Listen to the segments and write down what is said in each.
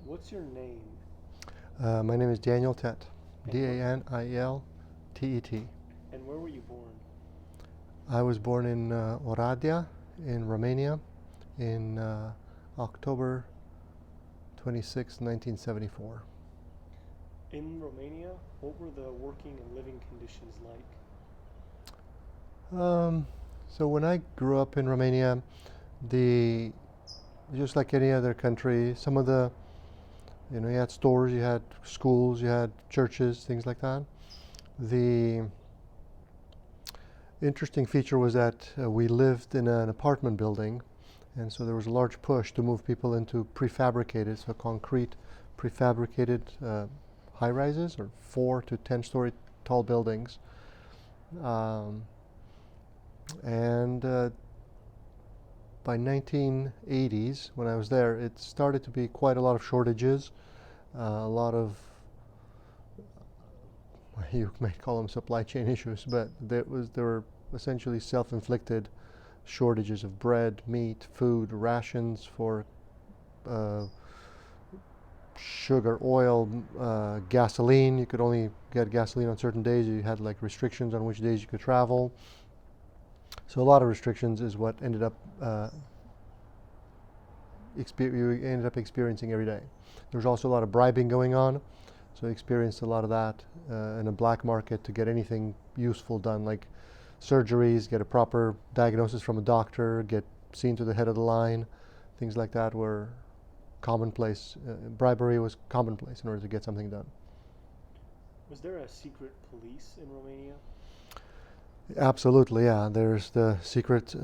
What's your name? My name is Daniel Tet, And Danieltet. and where were you born? I was born in Oradea in Romania in October 26, 1974. In Romania, what were the working and living conditions like? Um, so when I grew up in Romania, the just like any other country, some of the you had stores, you had schools, you had churches, things like that. The interesting feature was that we lived in an apartment building, and so there was a large push to move people into prefabricated, so concrete prefabricated high rises or 4 to 10 story tall buildings. Um, and by 1980s, when I was there, it started to be quite a lot of shortages, a lot of you might call them supply chain issues, but there were essentially self-inflicted shortages of bread, meat, food, rations for uh, sugar, oil, gasoline. You could only get gasoline on certain days. You had like restrictions on which days you could travel. So a lot of restrictions is what you ended up experiencing every day. There was also a lot of bribing going on, so I experienced a lot of that in a black market to get anything useful done, like surgeries, get a proper diagnosis from a doctor, get seen to the head of the line. Things like that were commonplace. Bribery was commonplace in order to get something done. Was there a secret police in Romania? Absolutely, yeah. There's the secret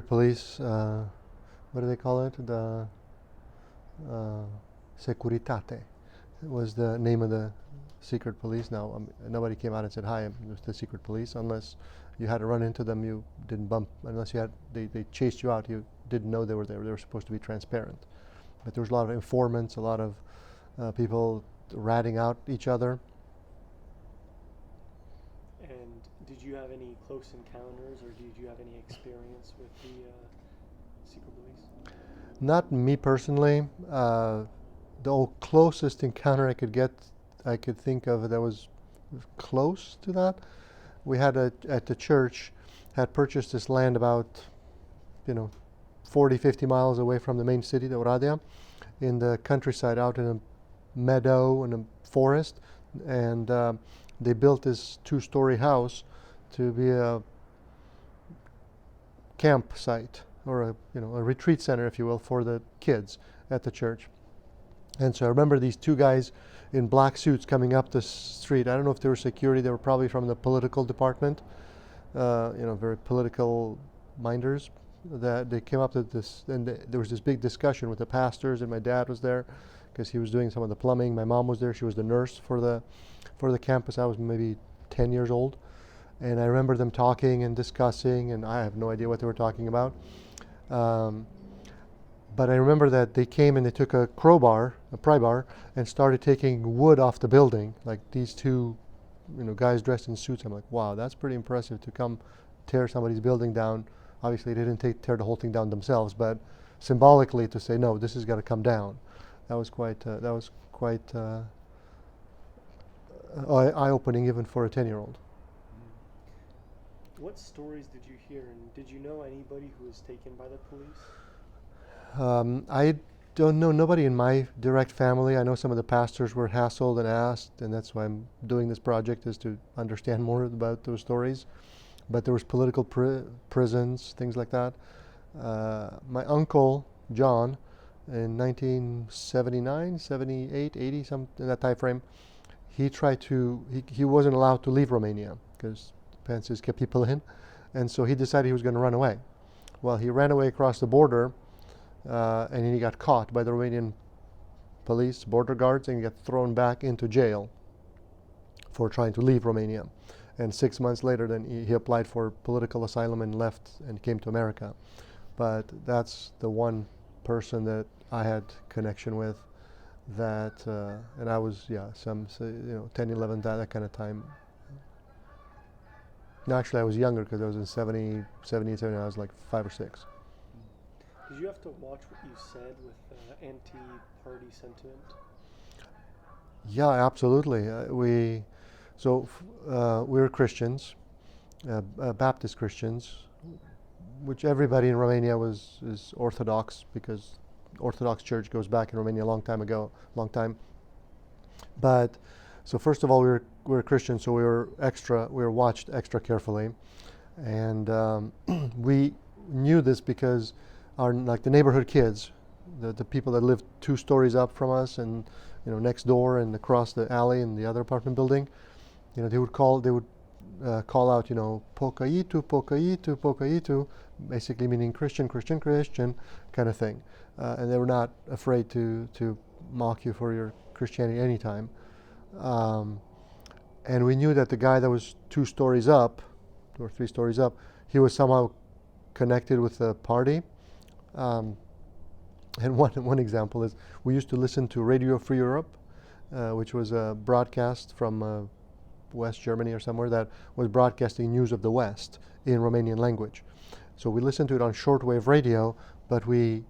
police. What do they call it? The uh, Securitate was the name of the secret police. Now, nobody came out and said, "Hi, I'm the secret police," unless you had to run into them. You didn't bump unless they chased you out. You didn't know they were there. They were supposed to be transparent. But there was a lot of informants, a lot of people ratting out each other. And did you have any close encounters or did you have any experience with the secret police? Not me personally. The closest encounter I could think of that was close to that. We had at the church had purchased this land about you know 40, 50 miles away from the main city, the Oradea, in the countryside, out in a meadow in a forest, and they built this two-story house to be a campsite or a retreat center, if you will, for the kids at the church. And so I remember these two guys in black suits coming up the street. I don't know if they were security. They were probably from the political department. Very political minders. That they came up to this, and there was this big discussion with the pastors, and my dad was there because he was doing some of the plumbing. My mom was there; she was the nurse for the campus. I was maybe 10 years old, and I remember them talking and discussing, and I have no idea what they were talking about. Um, but I remember that they came and they took a crowbar, a pry bar, and started taking wood off the building. Like these two, guys dressed in suits. I'm like, wow, that's pretty impressive to come tear somebody's building down. Obviously, they didn't tear the whole thing down themselves, but symbolically to say, no, this has got to come down. That was quite eye-opening even for a 10-year-old. What stories did you hear and did you know anybody who was taken by the police? I don't know nobody in my direct family. I know some of the pastors were hassled and asked, and that's why I'm doing this project, is to understand more about those stories. But there was political prisons, things like that. My uncle John, in 1979, 78, 80, some in that time frame, he wasn't allowed to leave Romania because pences kept people in, and so he decided he was going to run away. Well, he ran away across the border, and he got caught by the Romanian police, border guards, and he got thrown back into jail for trying to leave Romania. And 6 months later, then he applied for political asylum and left and came to America. But that's the one person that I had connection with. And I was, yeah, 10, 11, that kind of time. No, actually, I was younger because I was in 70, 70, 70. I was like 5 or 6. Did you have to watch what you said with anti-party sentiment? Yeah, absolutely. We were Christians, Baptist Christians, which everybody in Romania is Orthodox, because Orthodox Church goes back in Romania a long time ago, long time. But so first of all, we were Christians, so we were watched extra carefully, and we knew this because the neighborhood kids, the people that lived 2 stories up from us, and next door and across the alley in the other apartment building, they would call out, pokaitu, pokaitu, pokaitu, basically meaning Christian, Christian, Christian, kind of thing. And they were not afraid to mock you for your Christianity anytime. And we knew that the guy that was 2 stories up, 2 or 3 stories up, he was somehow connected with the party. And one example is, we used to listen to Radio Free Europe, which was a broadcast from West Germany or somewhere that was broadcasting news of the West in Romanian language. So we listened to it on shortwave radio, but we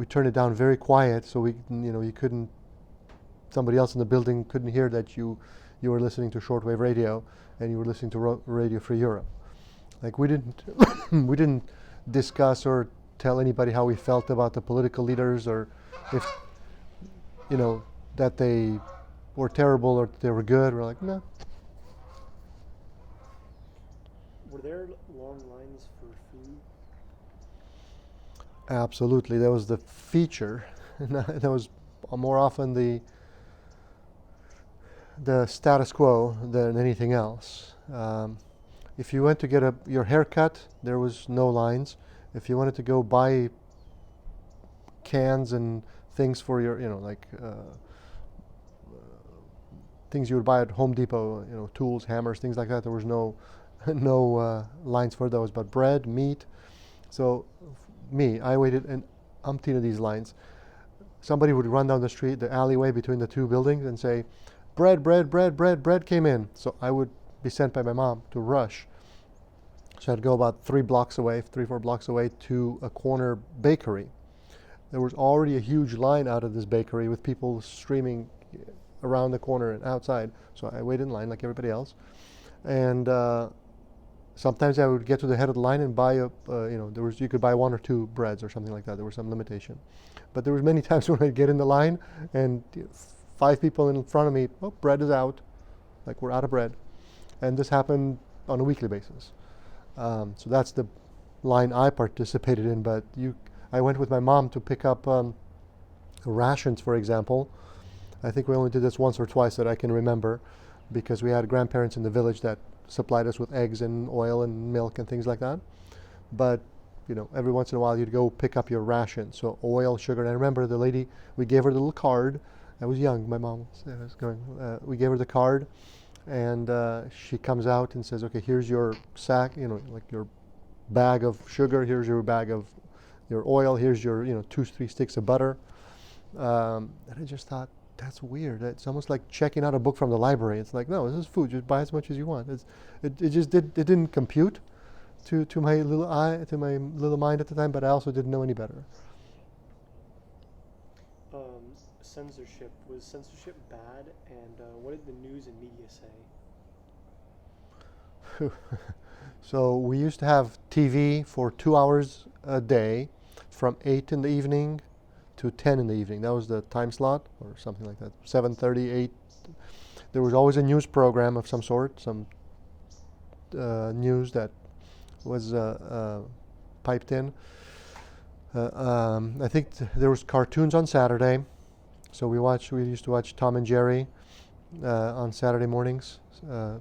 turned it down very quiet, so you couldn't, somebody else in the building couldn't hear that you were listening to shortwave radio and you were listening to Radio Free Europe. Like, we didn't we didn't discuss or tell anybody how we felt about the political leaders, or if that they were terrible or they were good. We're like, no. Were there long lines for food? Absolutely, that was the feature. That was more often the status quo than anything else. If you went to get your hair cut, there was no lines. If you wanted to go buy cans and things for your, things you would buy at Home Depot, tools, hammers, things like that, there was no lines for those. But bread, meat. So I waited an umpteen of these lines. Somebody would run down the street, the alleyway between the 2 buildings, and say, bread, bread, bread, bread, bread came in. So I would be sent by my mom to rush. So I'd go about 4 blocks away to a corner bakery. There was already a huge line out of this bakery with people streaming around the corner and outside. So I waited in line like everybody else. And sometimes I would get to the head of the line and buy you could buy 1 or 2 breads or something like that. There was some limitation. But there was many times when I'd get in the line and 5 people in front of me, bread is out. Like, we're out of bread. And this happened on a weekly basis. So that's the line I participated in. But I went with my mom to pick up rations, for example. I think we only did this once or twice that I can remember, because we had grandparents in the village that supplied us with eggs and oil and milk and things like that. But every once in a while you'd go pick up your rations, so oil, sugar. And I remember the lady, we gave her the little card. I was young, my mom was going. We gave her the card, and she comes out and says, okay, here's your sack, like your bag of sugar, here's your bag of your oil, here's your 2-3 sticks of butter. And I just thought, that's weird. It's almost like checking out a book from the library. It's like, no, this is food, just buy as much as you want. It didn't compute to my little mind at the time, but I also didn't know any better. Censorship. Was censorship bad? And what did the news and media say? So we used to have TV for 2 hours a day, from 8 in the evening to 10 in the evening. That was the time slot, or something like that. 7:30, 8. There was always a news program of some sort, some news that was piped in. I think there was cartoons on Saturday. So we used to watch Tom and Jerry on Saturday mornings. I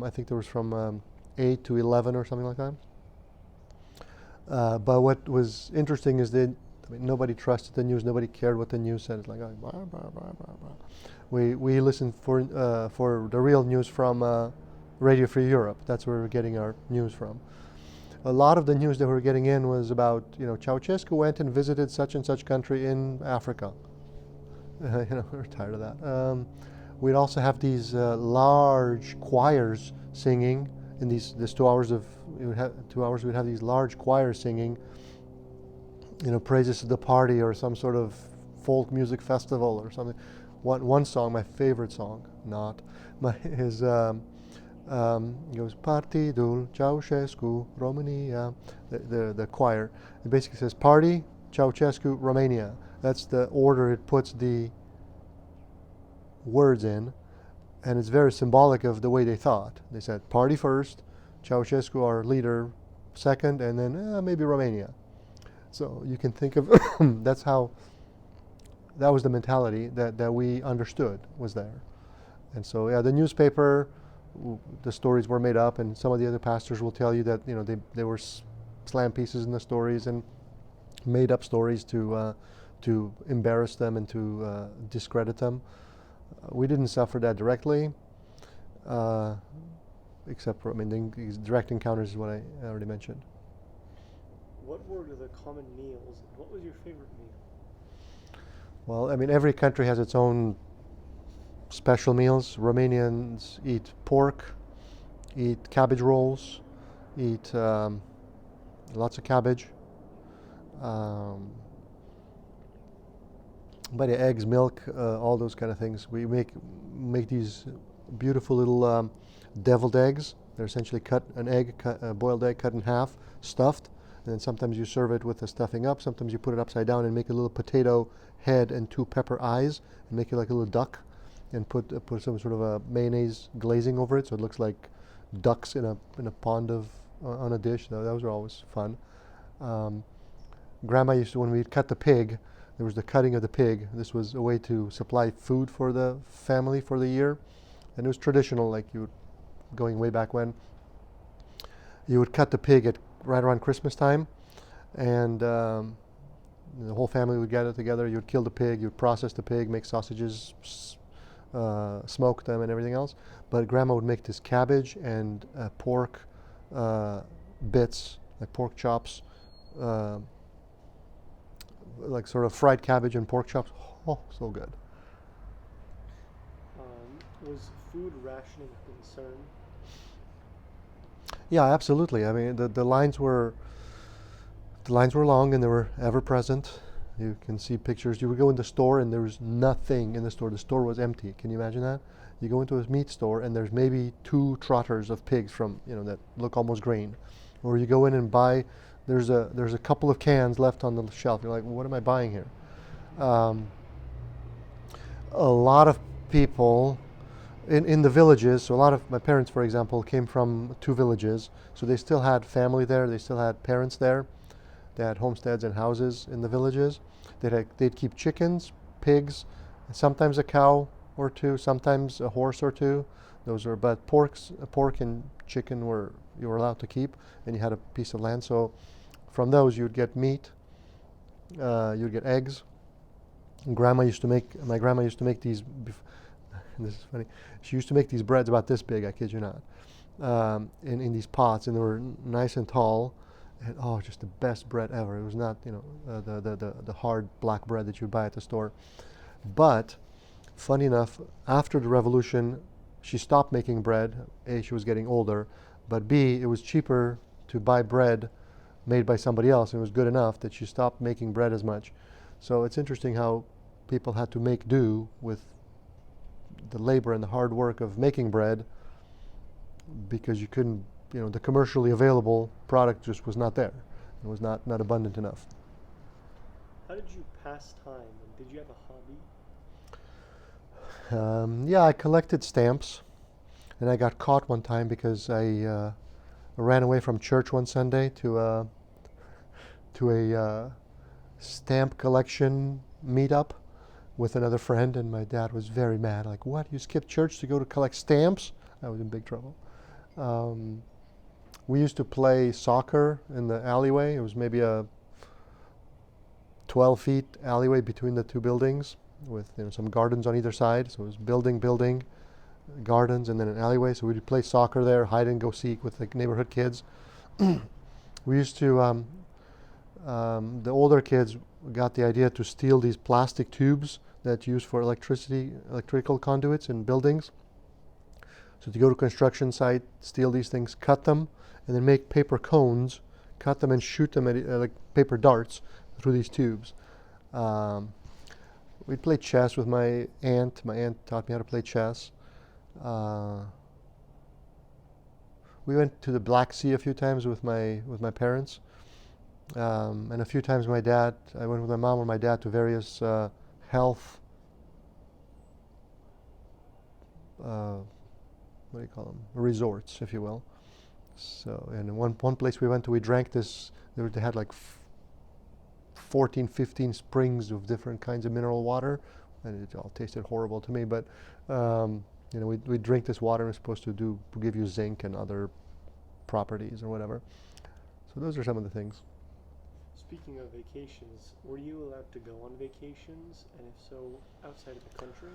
think there was from 8 to 11 or something like that. But what was interesting is that nobody trusted the news. Nobody cared what the news said. It's like, blah, blah, blah, blah, blah. We listened for the real news from Radio Free Europe. That's where we're getting our news from. A lot of the news that we were getting in was about, Ceausescu went and visited such and such country in Africa. We're tired of that. We'd also have these large choirs singing in this 2 hours we'd have these large choirs singing praises to the party or some sort of folk music festival or something. One song, my favorite song, not my is goes Partidul Ceausescu Romania. The choir. It basically says Party Ceausescu Romania. That's the order it puts the words in, and it's very symbolic of the way they thought. They said party first, Ceausescu our leader second, and then maybe Romania. So you can think of that was the mentality that we understood was there. And so yeah, the newspaper, the stories were made up, and some of the other pastors will tell you that they were slam pieces in the stories and made up stories to embarrass them and to discredit them. We didn't suffer that directly, except for these direct encounters is what I already mentioned. What were the common meals? What was your favorite meal? Well, every country has its own special meals. Romanians eat pork, eat cabbage rolls, eat lots of cabbage. But eggs, milk, all those kind of things. We make these beautiful little deviled eggs. They're essentially a boiled egg cut in half, stuffed, and then sometimes you serve it with the stuffing up. Sometimes you put it upside down and make a little potato head and 2 pepper eyes, and make it like a little duck, and put some sort of a mayonnaise glazing over it, so it looks like ducks in a pond on a dish. Those are always fun. Grandma used to, when we'd cut the pig, there was the cutting of the pig. This was a way to supply food for the family for the year, and it was traditional. Like going way back when, you would cut the pig at right around Christmas time, and the whole family would gather together. You'd kill the pig, you'd process the pig, make sausages, smoke them, and everything else. But Grandma would make this cabbage and pork bits, like pork chops, like sort of fried cabbage and pork chops. Oh, so good. Was food rationing a concern? Yeah, absolutely. The lines were long and they were ever present. You can see pictures. You would go in the store and there was nothing in the store. The store was empty. Can you imagine that? You go into a meat store and there's maybe 2 trotters of pigs from that look almost green, or you go in and buy. There's a couple of cans left on the shelf. You're like, what am I buying here? A lot of people in the villages. So a lot of my parents, for example, came from 2 villages. So they still had family there. They still had parents there. They had homesteads and houses in the villages. They'd keep chickens, pigs, sometimes a cow or 2, sometimes a horse or 2. But pork and chicken you were allowed to keep, and you had a piece of land. So from those you'd get meat, you'd get eggs. And my grandma used to make these. This is funny. She used to make these breads about this big. I kid you not, in these pots, and they were nice and tall. And just the best bread ever. It was not, the hard black bread that you buy at the store. But, funny enough, after the revolution, she stopped making bread. A, she was getting older, but B, it was cheaper to buy bread made by somebody else, and it was good enough that she stopped making bread as much. So it's interesting how people had to make do with the labor and the hard work of making bread, because you couldn't, the commercially available product just was not there. It was not abundant enough. How did you pass time? And did you have a hobby? Yeah, I collected stamps, and I got caught one time because I ran away from church one Sunday to a stamp collection meetup with another friend, and my dad was very mad. Like, what? You skipped church to go to collect stamps? I was in big trouble. We used to play soccer in the alleyway. It was maybe a 12-feet alleyway between the 2 buildings with some gardens on either side. So it was building, gardens, and then an alleyway. So we'd play soccer there, hide and go seek with the neighborhood kids. We used to, the older kids got the idea to steal these plastic tubes that used for electrical conduits in buildings. So to go to construction site, steal these things, cut them, and then make paper cones, cut them and shoot them at like paper darts, through these tubes. Um, we played chess with my aunt. My aunt taught me how to play chess. Uh, we went to the Black Sea a few times with my parents, and a few times my dad. I went with my mom or my dad to various health. What do you call them? Resorts, if you will. So, and in one place we went to, we drank this. They had like 14, 15 springs of different kinds of mineral water, and it all tasted horrible to me. But we drink this water, and it's supposed to give you zinc and other properties or whatever. So those are some of the things. Speaking of vacations, were you allowed to go on vacations, and if so, outside of the country?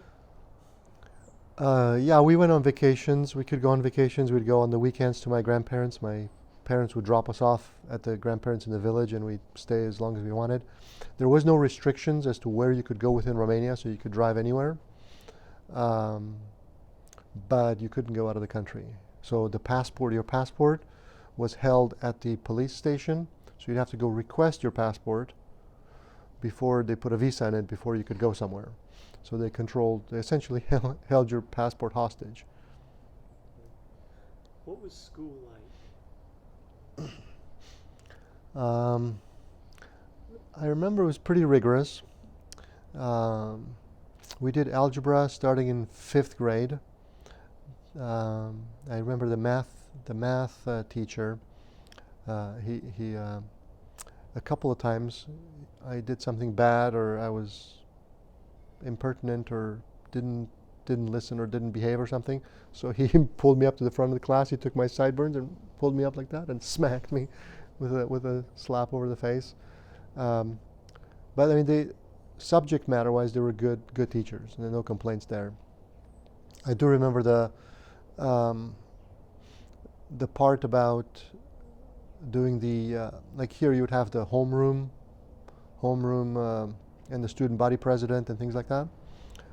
Yeah, we went on vacations. We could go on vacations. We'd go on the weekends to my grandparents. My parents would drop us off at the grandparents in the village, and we'd stay as long as we wanted. There was no restrictions as to where you could go within Romania, so you could drive anywhere. But you couldn't go out of the country. So your passport was held at the police station. So you'd have to go request your passport before they put a visa in it, before you could go somewhere. So they essentially held your passport hostage. What was school like? I remember it was pretty rigorous. We did algebra starting in 5th grade. I remember the math teacher. He a couple of times I did something bad, or I was impertinent, or didn't listen, or didn't behave or something. So he pulled me up to the front of the class. He took my sideburns and pulled me up like that and smacked me with a slap over the face. But I mean, the subject matter-wise, they were good teachers, and there are no complaints there. I do remember the part about doing the like here you would have the homeroom, and the student body president and things like that.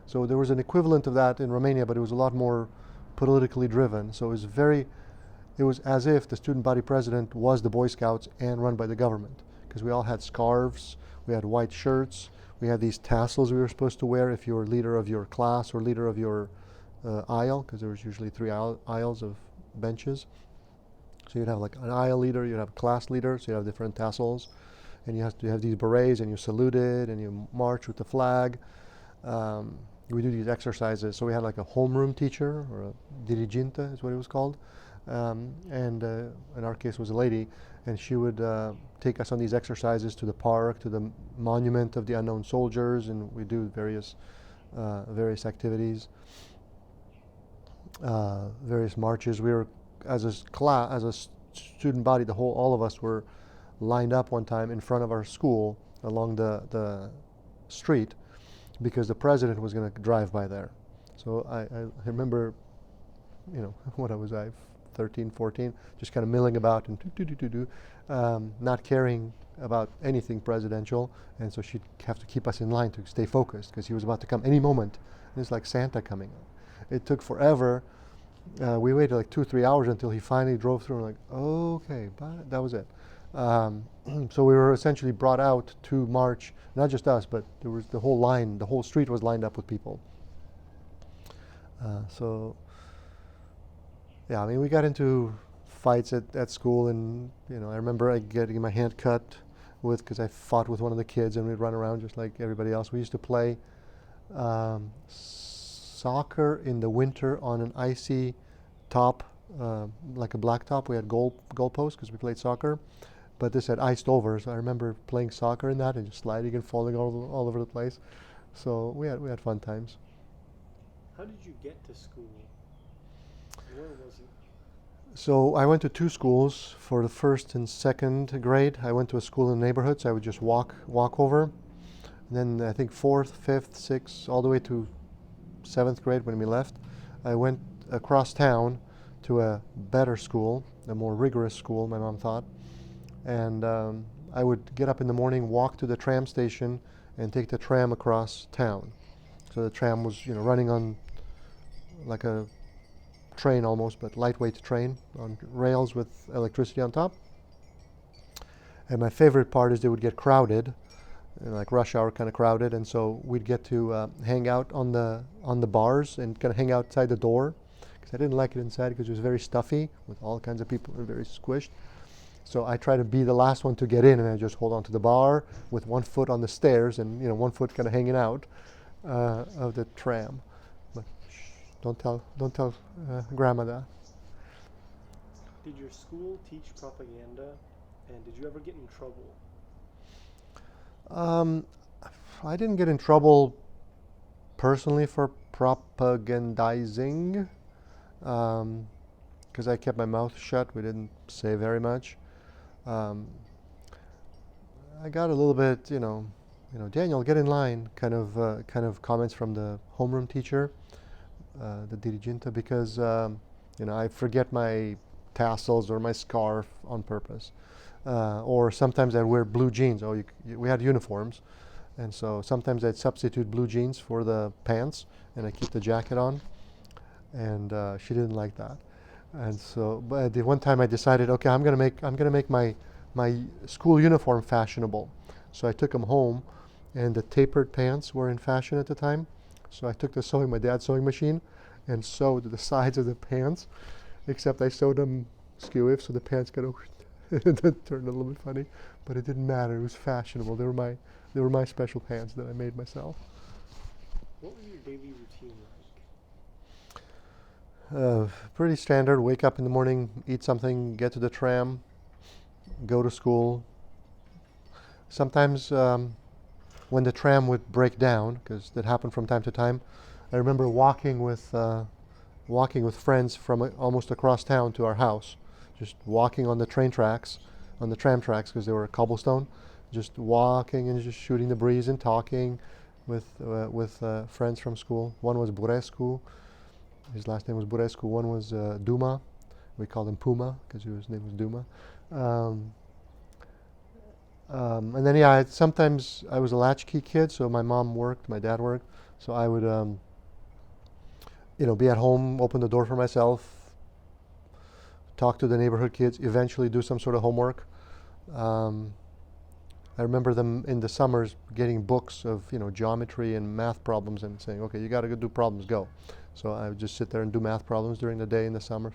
So there was an equivalent of that in Romania, but it was a lot more politically driven. So it was as if the student body president was the Boy Scouts and run by the government, because we all had scarves, we had white shirts, we had these tassels we were supposed to wear if you were leader of your class or leader of your aisle, because there was usually 3 aisles of benches. So you'd have like an aisle leader, you'd have a class leader, so you have different tassels, and you have to have these berets, and you saluted, and you march with the flag. We do these exercises. So we had like a homeroom teacher, or a dirigente is what it was called, and in our case was a lady, and she would take us on these exercises to the park, to the monument of the unknown soldiers, and we do various activities, various marches. We were as a student body, all of us were lined up one time in front of our school along the street, because the president was going to drive by there. So I remember, what was I, 13, 14, just kind of milling about and not caring about anything presidential. And so she'd have to keep us in line to stay focused, because he was about to come any moment. And it's like Santa coming. It took forever. We waited like 2-3 hours until he finally drove through. And like, okay, but that was it. So we were essentially brought out to march, not just us, but there was the whole street was lined up with people. So, yeah, I mean, we got into fights at school, and I remember getting my hand cut because I fought with one of the kids, and we'd run around just like everybody else. We used to play soccer in the winter on an icy top, like a black top. We had goalposts because we played soccer, but this had iced over. So I remember playing soccer in that and just sliding and falling all over the place. So we had fun times. How did you get to school? Where was it? So I went to 2 schools for the 1st and 2nd grade. I went to a school in the neighborhood, so I would just walk over. And then I think 4th, 5th, 6th, all the way to 7th grade when we left, I went across town to a better school, a more rigorous school, my mom thought. And I would get up in the morning, walk to the tram station, and take the tram across town. So the tram was, running on like a train almost, but lightweight train on rails with electricity on top. And my favorite part is they would get crowded, like rush hour, kind of crowded, and so we'd get to hang out on the bars and kind of hang outside the door because I didn't like it inside because it was very stuffy with all kinds of people who were very squished. So I try to be the last one to get in, and I just hold on to the bar with one foot on the stairs and one foot kind of hanging out of the tram. But don't tell Grandma that. Did your school teach propaganda, and did you ever get in trouble? Um, I didn't get in trouble personally for propagandizing because I kept my mouth shut. We didn't say very much. Um, I got a little bit, Daniel, get in line, kind of comments from the homeroom teacher, the diriginta, because I forget my tassels or my scarf on purpose, or sometimes I'd wear blue jeans. We had uniforms, and so sometimes I'd substitute blue jeans for the pants, and I keep the jacket on, and she didn't like that. And so, but the one time I decided, okay, I'm gonna make my school uniform fashionable. So I took them home, and the tapered pants were in fashion at the time. So I took my dad's sewing machine, and sewed the sides of the pants. Except I sewed them skew so the pants got that turned a little bit funny, but it didn't matter. It was fashionable. They were my special pants that I made myself. What was your daily routine like? Pretty standard. Wake up in the morning, eat something, get to the tram, go to school. Sometimes when the tram would break down, because that happened from time to time, I remember walking with friends from almost across town to our house, just walking on the tram tracks, because they were cobblestone, just walking and just shooting the breeze and talking with friends from school. One was Burescu. His last name was Burescu. One was Duma. We called him Puma because his name was Duma. And then, sometimes I was a latchkey kid, so my mom worked, my dad worked, so I would, be at home, open the door for myself, talk to the neighborhood kids, eventually do some sort of homework. I remember them in the summers getting books of geometry and math problems and saying, okay, you got to go do problems, go. So I would just sit there and do math problems during the day in the summer.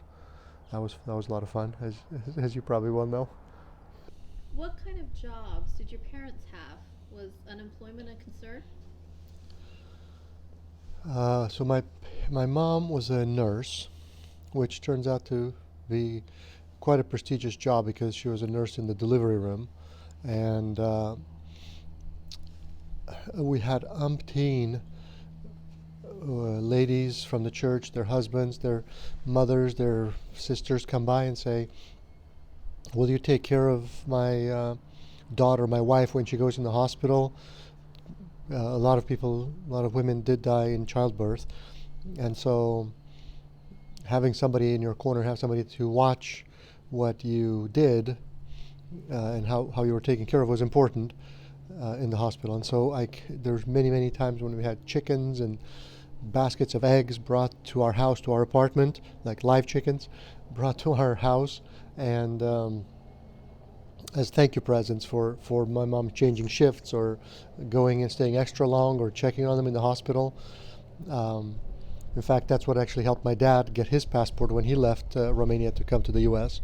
That was a lot of fun, as you probably well know. What kind of jobs did your parents have? Was unemployment a concern? So my mom was a nurse, which turns out to be quite a prestigious job because she was a nurse in the delivery room, and we had umpteen ladies from the church, their husbands, their mothers, their sisters come by and say, will you take care of my daughter, my wife, when she goes in the hospital? A lot of women did die in childbirth. And so having somebody in your corner, have somebody to watch what you did and how you were taken care of was important in the hospital. And so there's many times when we had chickens and baskets of eggs brought to our house, to our apartment, like live chickens, brought to our house, and as thank you presents for my mom changing shifts or going and staying extra long or checking on them in the hospital. In fact, that's what actually helped my dad get his passport when he left Romania to come to the U.S.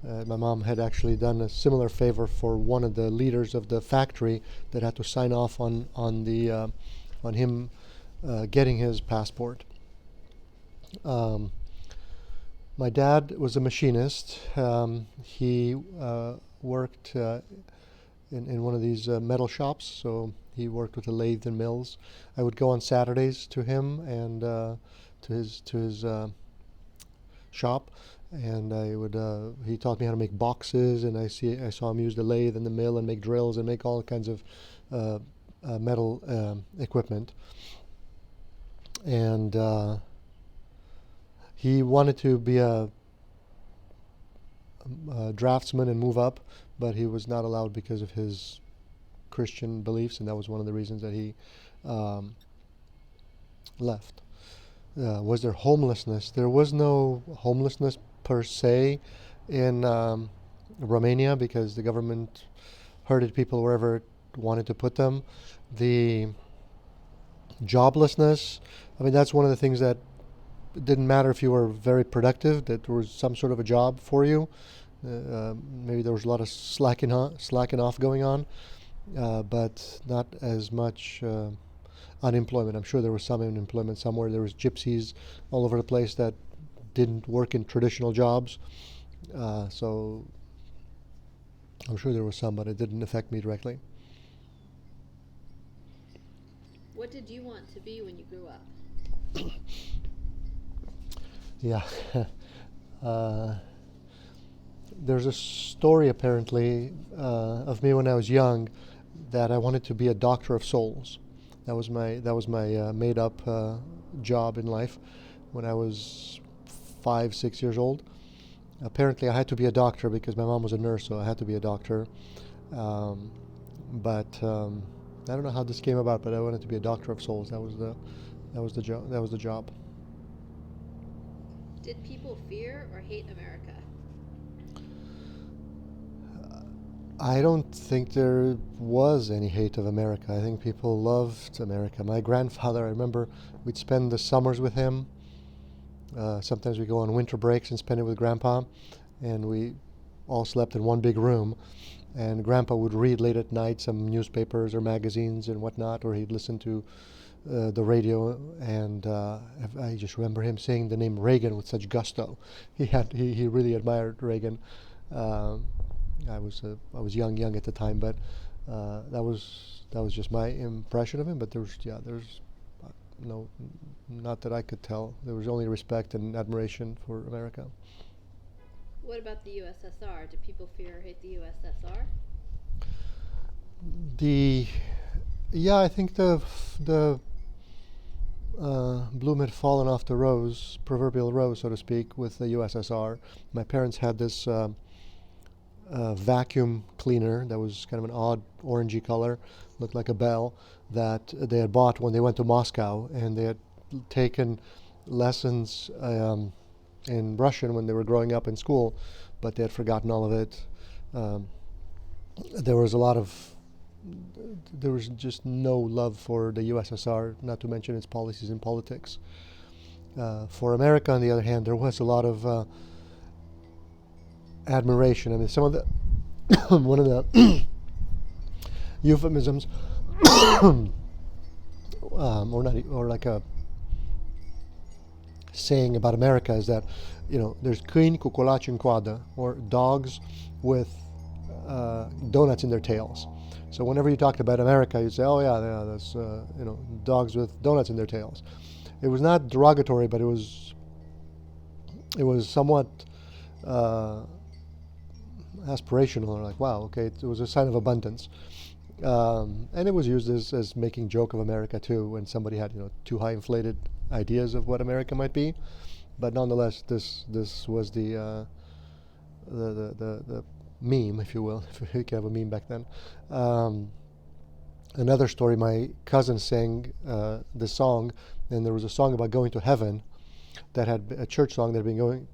My mom had actually done a similar favor for one of the leaders of the factory that had to sign off on him getting his passport. My dad was a machinist. He worked in one of these metal shops, so he worked with the lathe and mills. I would go on Saturdays to him and to his shop, and he taught me how to make boxes, and I saw him use the lathe and the mill and make drills and make all kinds of metal equipment. And he wanted to be a draftsman and move up, but he was not allowed because of his Christian beliefs, and that was one of the reasons that he left. Was there homelessness? There was no homelessness per se in Romania because the government herded people wherever wanted to put them. The joblessness, I mean, that's one of the things that it didn't matter if you were very productive, that there was some sort of a job for you. Maybe there was a lot of slacking off going on, but not as much unemployment. I'm sure there was some unemployment somewhere. There was gypsies all over the place that didn't work in traditional jobs. So I'm sure there was some, but it didn't affect me directly. What did you want to be when you grew up? Yeah. There's a story apparently of me when I was young that I wanted to be a doctor of souls. That was my made up job in life when I was 5, 6 years old. Apparently, I had to be a doctor because my mom was a nurse, so I had to be a doctor. But I don't know how this came about, but I wanted to be a doctor of souls. That was the job. Did people fear or hate America? I don't think there was any hate of America. I think people loved America. My grandfather, I remember we'd spend the summers with him. Sometimes we go on winter breaks and spend it with Grandpa, and we all slept in one big room. And Grandpa would read late at night some newspapers or magazines and whatnot, or he'd listen to the radio. And I just remember him saying the name Reagan with such gusto. He really admired Reagan. I was young at the time, but that was just my impression of him. But there's no, not that I could tell. There was only respect and admiration for America. What about the USSR? Did people fear or hate the USSR? I think the bloom had fallen off the rose, proverbial rose, so to speak, with the USSR. My parents had this vacuum cleaner that was kind of an odd orangey color, looked like a bell, that they had bought when they went to Moscow, and they had taken lessons in Russian when they were growing up in school, but they had forgotten all of it. There was just no love for the USSR, not to mention its policies and politics. For America, on the other hand, there was a lot of admiration. I mean, some of the one of the euphemisms, or like a saying about America is that, there's câini cu colaci în coadă, or dogs with donuts in their tails. So whenever you talked about America, you'd say, oh yeah, that's dogs with donuts in their tails. It was not derogatory, but it was somewhat aspirational, or like, wow, okay, it was a sign of abundance. And it was used as making joke of America too, when somebody had too high inflated ideas of what America might be. But nonetheless, this was the meme, if you will, if you could have a meme back then. Another story: my cousin sang the song, and there was a song about going to heaven, that had a church song that had been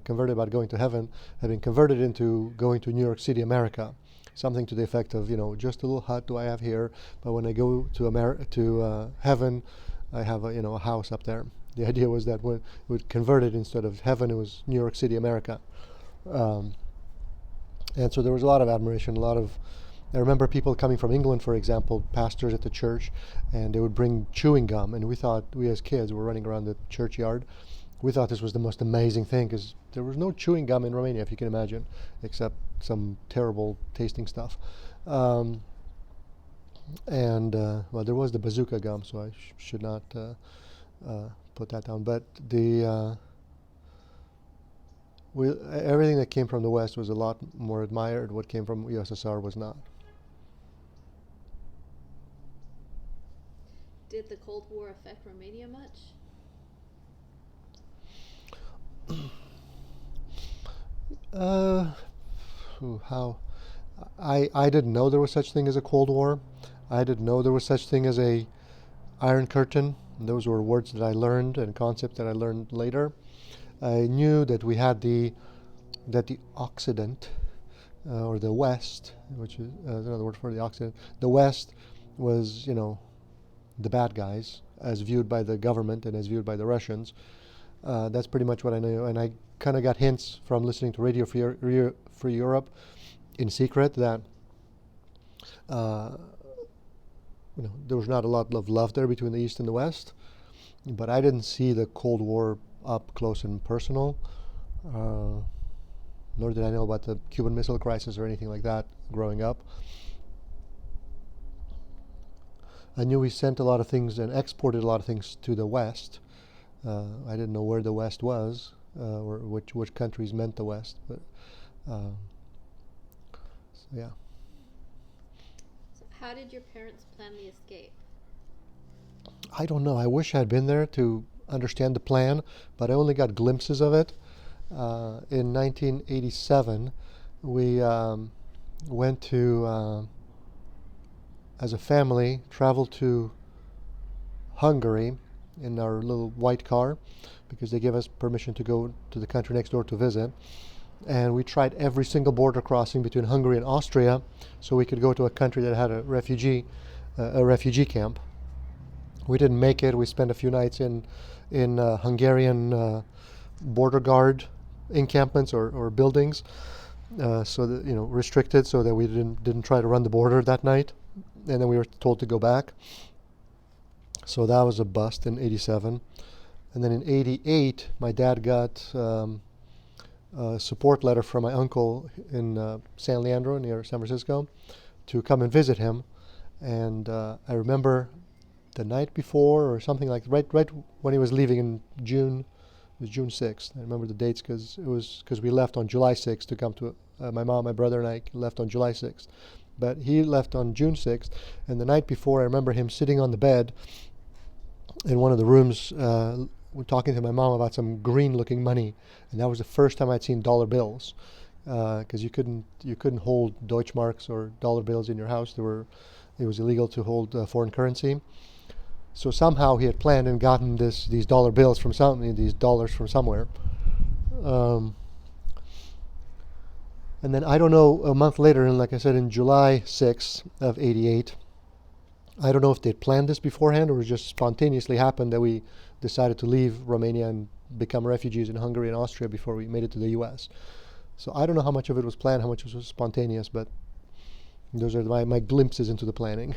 converted about going to heaven, had been converted into going to New York City, America. Something to the effect of, just a little hut do I have here, but when I go to heaven, I have a house up there. The idea was that when it would convert it, instead of heaven, it was New York City, America. And so there was a lot of admiration, I remember people coming from England, for example, pastors at the church, and they would bring chewing gum, and we as kids were running around the churchyard. We thought this was the most amazing thing, because there was no chewing gum in Romania, if you can imagine, except some terrible tasting stuff. Well, there was the bazooka gum, so I should not put that down. But everything that came from the West was a lot more admired. What came from USSR was not. Did the Cold War affect Romania much? How? I didn't know there was such thing as a Cold War. I didn't know there was such thing as a Iron Curtain. Those were words that I learned and concepts that I learned later. I knew that we had that the Occident or the West, which is another word for the Occident. The West was, the bad guys, as viewed by the government and as viewed by the Russians. That's pretty much what I knew, and I kind of got hints from listening to Radio Free Europe in secret that there was not a lot of love there between the East and the West, but I didn't see the Cold War up close and personal, nor did I know about the Cuban Missile Crisis or anything like that growing up. I knew we sent a lot of things and exported a lot of things to the West. I didn't know where the West was, or which countries meant the West, but so yeah. So how did your parents plan the escape? I don't know. I wish I had been there to understand the plan, but I only got glimpses of it. In 1987, we went to, as a family, traveled to Hungary in our little white car because they gave us permission to go to the country next door to visit. And we tried every single border crossing between Hungary and Austria so we could go to a country that had a refugee camp. We didn't make it. We spent a few nights in Hungarian border guard encampments or buildings, so that restricted, so that we didn't try to run the border that night. And then we were told to go back. So that was a bust in '87. And then in '88, my dad got a support letter from my uncle in San Leandro near San Francisco to come and visit him. And I remember the night before or something like right when he was leaving in June. It was June 6th. I remember the dates because we left on July 6th to come to my mom, my brother, and I left on July 6th. But he left on June 6th, and the night before I remember him sitting on the bed in one of the rooms talking to my mom about some green-looking money, and that was the first time I'd seen dollar bills, because you couldn't hold Deutschmarks or dollar bills in your house. It was illegal to hold foreign currency. So somehow he had planned and gotten these dollar bills from these dollars from somewhere. And then I don't know, a month later, and like I said, in July 6th of '88, I don't know if they'd planned this beforehand or it just spontaneously happened that we decided to leave Romania and become refugees in Hungary and Austria before we made it to the U.S. So I don't know how much of it was planned, how much was spontaneous, but those are my glimpses into the planning.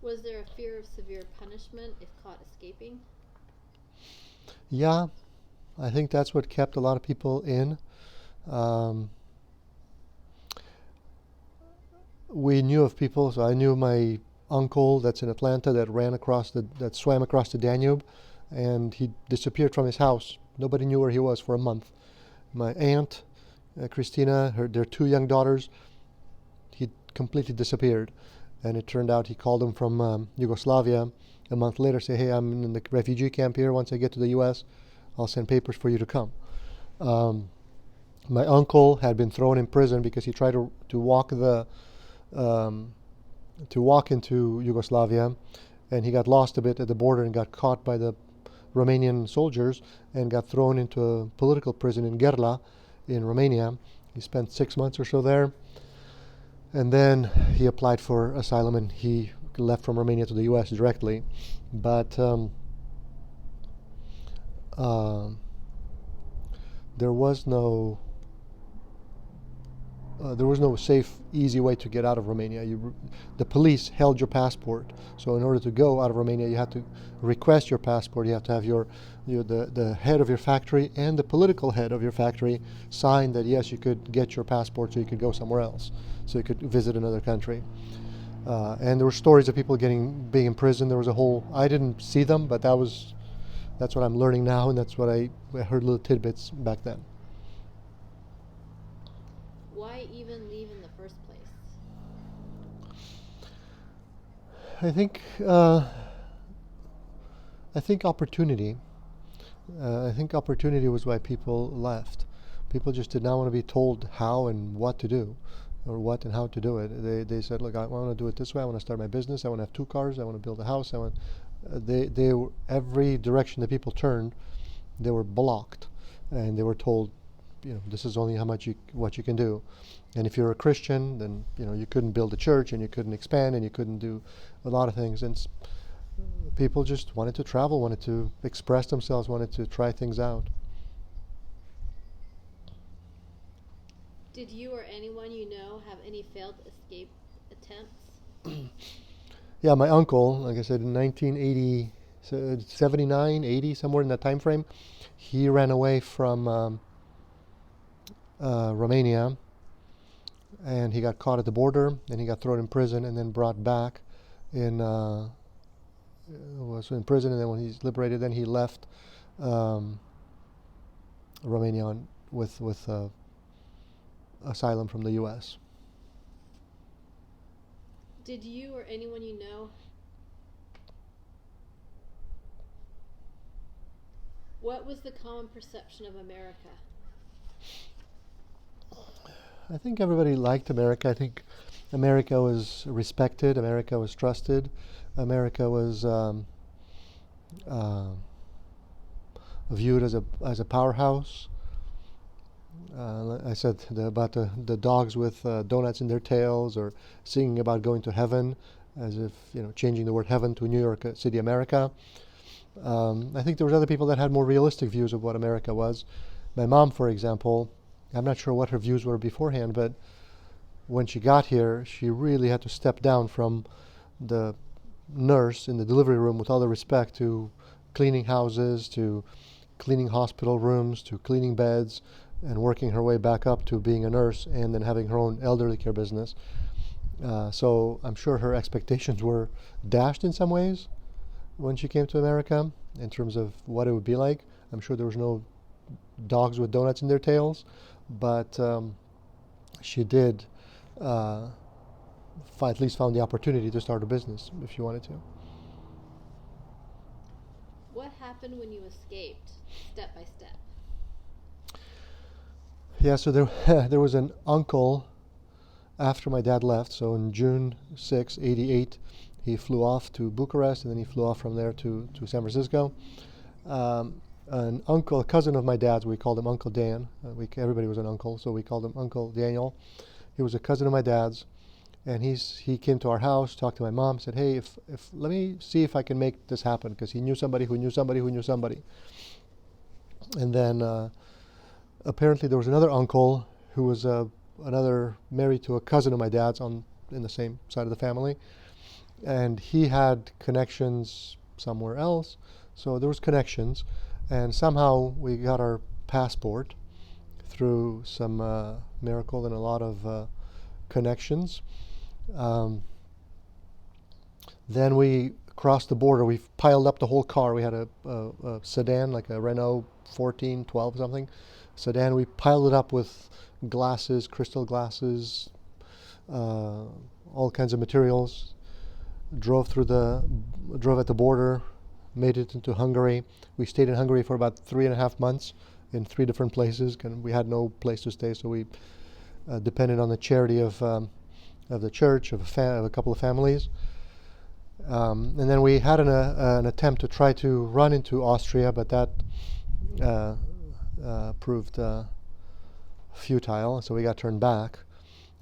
Was there a fear of severe punishment if caught escaping? Yeah, I think that's what kept a lot of people in. We knew of people, so I knew my uncle that's in Atlanta that swam across the Danube, and he disappeared from his house. Nobody knew where he was for a month. My aunt, Christina, their two young daughters, he completely disappeared. And it turned out he called them from Yugoslavia a month later, say, hey, I'm in the refugee camp here. Once I get to the U.S., I'll send papers for you to come. My uncle had been thrown in prison because he tried to walk into Yugoslavia, and he got lost a bit at the border and got caught by the Romanian soldiers and got thrown into a political prison in Gherla in Romania. He spent 6 months or so there. And then he applied for asylum and he left from Romania to the U.S. directly. But there was no safe, easy way to get out of Romania. The police held your passport. So in order to go out of Romania, you had to request your passport. You have to have the head of your factory and the political head of your factory sign that yes, you could get your passport so you could go somewhere else, so you could visit another country. And there were stories of people being imprisoned. There was I didn't see them, but that's what I'm learning now, and that's what I heard little tidbits back then. Why even leave in the first place? I think opportunity. I think opportunity was why people left. People just did not want to be told how and what to do, or what and how to do it. They said, look, I want to do it this way. I want to start my business. I want to have 2 cars. I want to build a house. Every direction that people turned, they were blocked, and they were told, this is only what you can do. And if you're a Christian, then you couldn't build a church, and you couldn't expand, and you couldn't do a lot of things. And people just wanted to travel, wanted to express themselves, wanted to try things out. Did you or anyone you know have any failed escape attempts? Yeah, my uncle, like I said, in 1980, 79, 80, somewhere in that time frame, he ran away from Romania, and he got caught at the border, and he got thrown in prison, and then brought back was in prison, and then when he's liberated, then he left Romania with asylum from the U.S. Did you or anyone you know? What was the common perception of America? I think everybody liked America. I think America was respected. America was trusted. America was viewed as a powerhouse. I said about the dogs with donuts in their tails, or singing about going to heaven, as if changing the word heaven to New York City, America. I think there was other people that had more realistic views of what America was. My mom, for example, I'm not sure what her views were beforehand, but when she got here, she really had to step down from the nurse in the delivery room, with all the respect, to cleaning houses, to cleaning hospital rooms, to cleaning beds, and working her way back up to being a nurse, and then having her own elderly care business. So I'm sure her expectations were dashed in some ways when she came to America, in terms of what it would be like. I'm sure there was no dogs with donuts in their tails, but she did at least found the opportunity to start a business if she wanted to. What happened when you escaped, step by step? Yeah, so there was an uncle after my dad left. So in June 6, 88, he flew off to Bucharest, and then he flew off from there to San Francisco. An uncle, a cousin of my dad's, we called him Uncle Dan. Everybody was an uncle, so we called him Uncle Daniel. He was a cousin of my dad's, and he came to our house, talked to my mom, said, "Hey, if let me see if I can make this happen," because he knew somebody who knew somebody who knew somebody. And then apparently there was another uncle who was married to a cousin of my dad's in the same side of the family, and he had connections somewhere else. So there was connections, and somehow we got our passport through some miracle and a lot of connections. Then we crossed the border. We piled up the whole car. We had a sedan, like a Renault 1412 something sedan. We piled it up with glasses, crystal glasses, all kinds of materials. Drove at the border, made it into Hungary. We stayed in Hungary for about 3.5 months in 3 different places. We had no place to stay, so we depended on the charity of the church, of a couple of families. And then we had an attempt to try to run into Austria, but that proved futile, so we got turned back.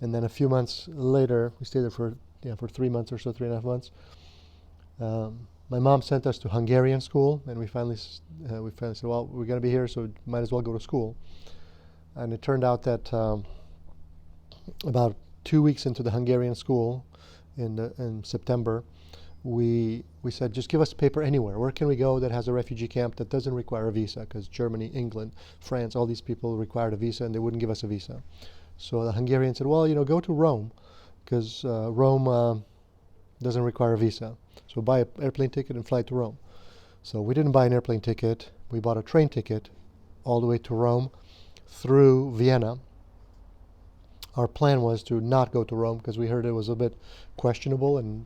And then a few months later, we stayed there for 3 months or so, 3.5 months. My mom sent us to Hungarian school, and we finally said, well, we're going to be here, so might as well go to school. And it turned out that about 2 weeks into the Hungarian school, in September, we said, just give us paper anywhere. Where can we go that has a refugee camp that doesn't require a visa? Because Germany, England, France, all these people required a visa, and they wouldn't give us a visa. So the Hungarian said, well, go to Rome, because Rome doesn't require a visa. So buy an airplane ticket and fly to Rome. So we didn't buy an airplane ticket. We bought a train ticket all the way to Rome through Vienna. Our plan was to not go to Rome, because we heard it was a bit questionable in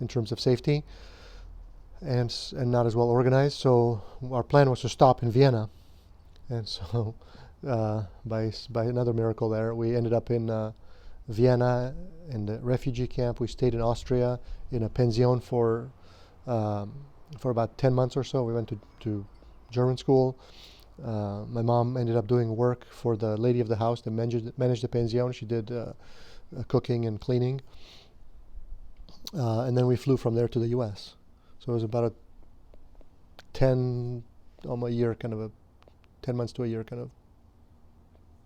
terms of safety, and not as well organized. So our plan was to stop in Vienna. And so by another miracle there, we ended up in Vienna in the refugee camp. We stayed in Austria in a pension for about 10 months or so. We went to German school. My mom ended up doing work for the lady of the house that managed the pension. She did cooking and cleaning. And then we flew from there to the U.S. So it was about a 10, almost a year, kind of a 10 months to a year kind of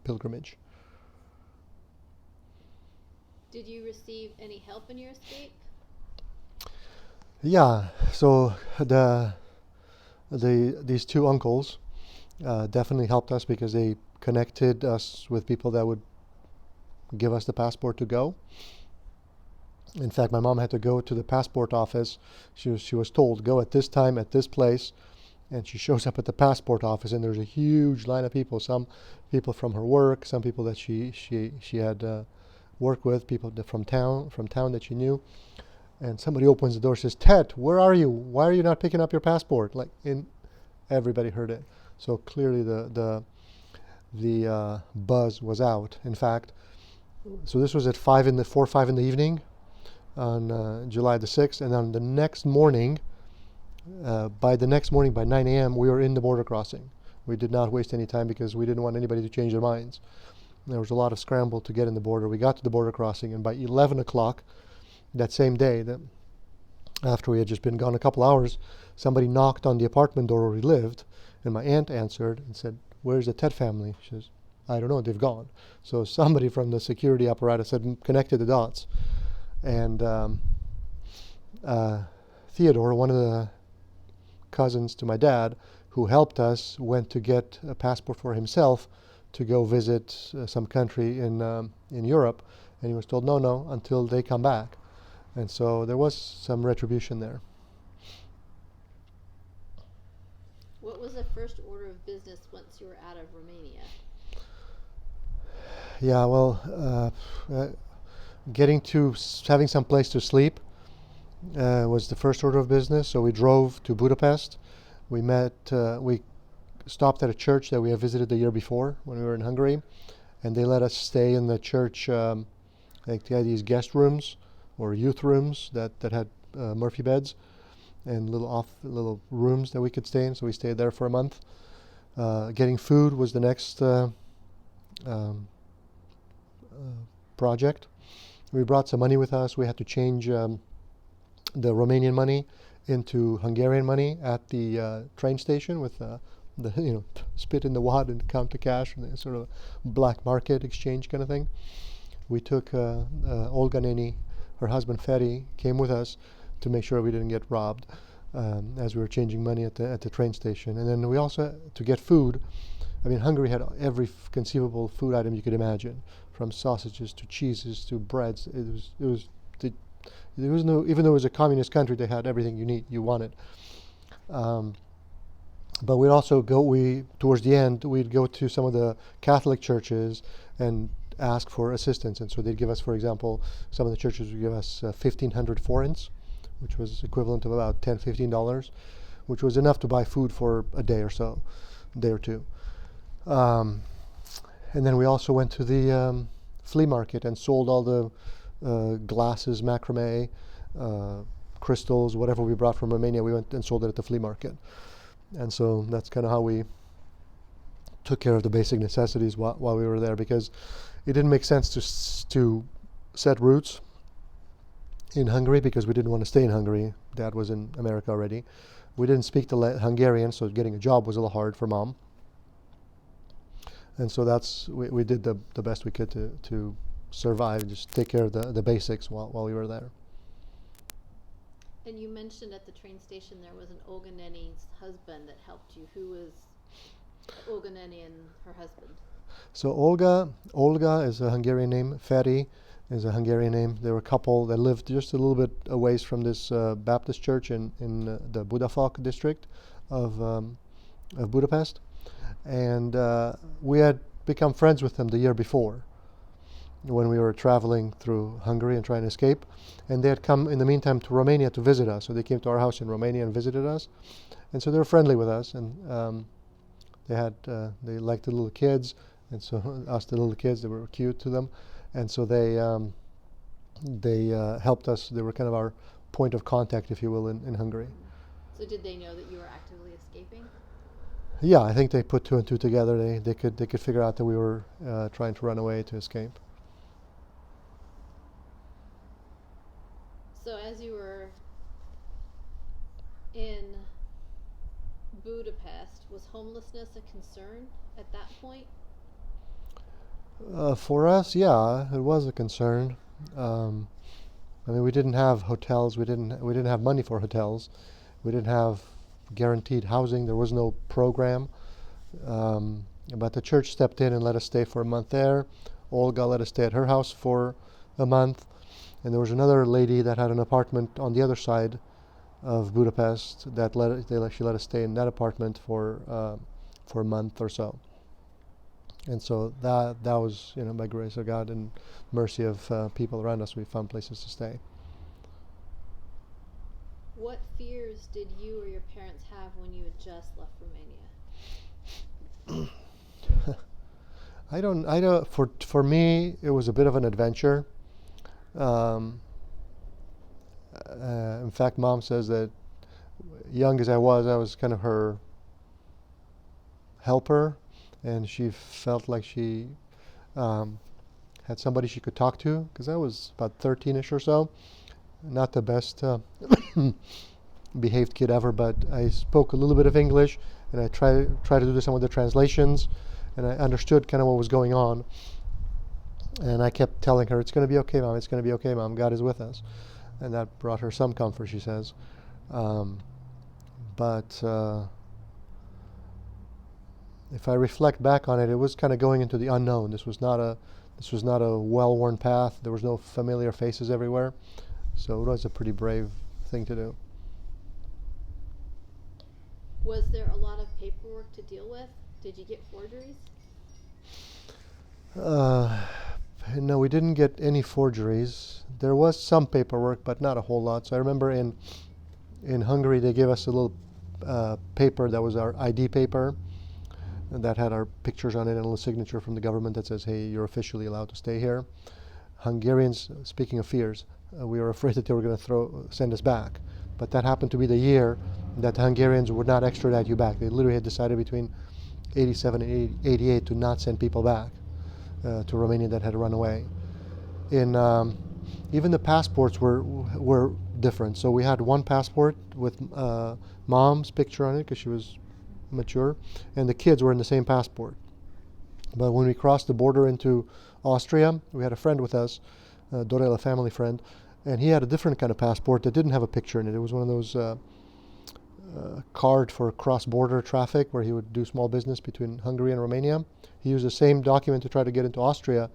pilgrimage. Did you receive any help in your escape? Yeah, so these two uncles definitely helped us because they connected us with people that would give us the passport to go. In fact, my mom had to go to the passport office. She was told, go at this time at this place, and she shows up at the passport office, and there's a huge line of people. Some people from her work, some people that she had worked with, people from town that she knew. And somebody opens the door, says, "Tet, where are you? Why are you not picking up your passport?" Everybody heard it. So clearly the buzz was out. In fact, so this was at 4 or 5 in the evening on July the 6th, and on the next morning, by 9 a.m., we were in the border crossing. We did not waste any time because we didn't want anybody to change their minds. There was a lot of scramble to get in the border. We got to the border crossing, and by 11 o'clock that same day, after we had just been gone a couple hours, somebody knocked on the apartment door where we lived, and my aunt answered and said, "Where's the Tet family?" She says, "I don't know, they've gone." So somebody from the security apparatus had connected the dots. And Theodore, one of the cousins to my dad, who helped us, went to get a passport for himself to go visit some country in Europe, and he was told, no, until they come back. And so there was some retribution there. What was the first order of business once you were out of Romania? Yeah, well, having some place to sleep was the first order of business. So we drove to Budapest. We stopped at a church that we had visited the year before when we were in Hungary, and they let us stay in the church. They had these guest rooms or youth rooms that had Murphy beds and little rooms that we could stay in. So we stayed there for a month. Getting food was the next project. We brought some money with us. We had to change the Romanian money into Hungarian money at the train station with spit in the wad and count the cash, and sort of black market exchange kind of thing. We took Olga Neni, her husband Feri, came with us to make sure we didn't get robbed as we were changing money at the train station. And then we also, to get food, Hungary had every conceivable food item you could imagine, from sausages to cheeses to breads. There was no, even though it was a communist country, they had everything you wanted. But we'd also towards the end, we'd go to some of the Catholic churches and ask for assistance. And so they'd give us, for example, some of the churches would give us 1,500 forints, which was equivalent of about $10, $15, which was enough to buy food for a day or two. And then we also went to the flea market and sold all the glasses, macrame, crystals, whatever we brought from Romania. We went and sold it at the flea market. And so that's kind of how we took care of the basic necessities while we were there, because it didn't make sense to set roots in Hungary because we didn't want to stay in Hungary. Dad was in America already. We didn't speak the Hungarian, so getting a job was a little hard for Mom. And so we did the best we could to survive and just take care of the basics while we were there. And you mentioned at the train station there was an Olga Neni's husband that helped you. Who was Olga Neni and her husband? So Olga is a Hungarian name. Feri is a Hungarian name. They were a couple that lived just a little bit away from this Baptist church in the Budafok district of Budapest. And we had become friends with them the year before when we were traveling through Hungary and trying to escape. And they had come in the meantime to Romania to visit us. So they came to our house in Romania and visited us. And so they were friendly with us. And they liked the little kids. And so us, the little kids, they were cute to them. And so they helped us. They were kind of our point of contact, if you will, in Hungary. So did they know that you were actively escaping? Yeah, I think they put two and two together. They could figure out that we were trying to run away to escape. So as you were in Budapest, was homelessness a concern at that point? For us, yeah, it was a concern. I mean, we didn't have hotels. We didn't have money for hotels. We didn't have guaranteed housing. There was no program. But the church stepped in and let us stay for a month there. Olga let us stay at her house for a month. And there was another lady that had an apartment on the other side of Budapest that she let us stay in that apartment for a month or so. And so that was, by grace of God and mercy of people around us, we found places to stay. What fears did you or your parents have when you had just left Romania? I don't. For me, it was a bit of an adventure. In fact, Mom says that, young as I was kind of her helper, and she felt like she had somebody she could talk to, because I was about 13ish or so. Not the best behaved kid ever, but I spoke a little bit of English, and I tried to do some of the translations, and I understood kind of what was going on. And I kept telling her, "It's going to be okay, Mom. It's going to be okay, Mom. God is with us." And that brought her some comfort, she says. But if I reflect back on it, it was kind of going into the unknown. This was not a well-worn path. There was no familiar faces everywhere. So it was a pretty brave thing to do. Was there a lot of paperwork to deal with? Did you get forgeries? No, we didn't get any forgeries. There was some paperwork, but not a whole lot. So I remember in Hungary, they gave us a little paper that was our ID paper, and that had our pictures on it and a little signature from the government that says, "Hey, you're officially allowed to stay here." Hungarians, speaking of fears, we were afraid that they were going to send us back. But that happened to be the year that the Hungarians would not extradite you back. They literally had decided between 87 and 88 to not send people back to Romania that had run away. Even the passports were different. So we had one passport with Mom's picture on it because she was mature, and the kids were in the same passport. But when we crossed the border into Austria, we had a friend with us, Dorel, a family friend, and he had a different kind of passport that didn't have a picture in it. It was one of those card for cross-border traffic where he would do small business between Hungary and Romania. He used the same document to try to get into Austria.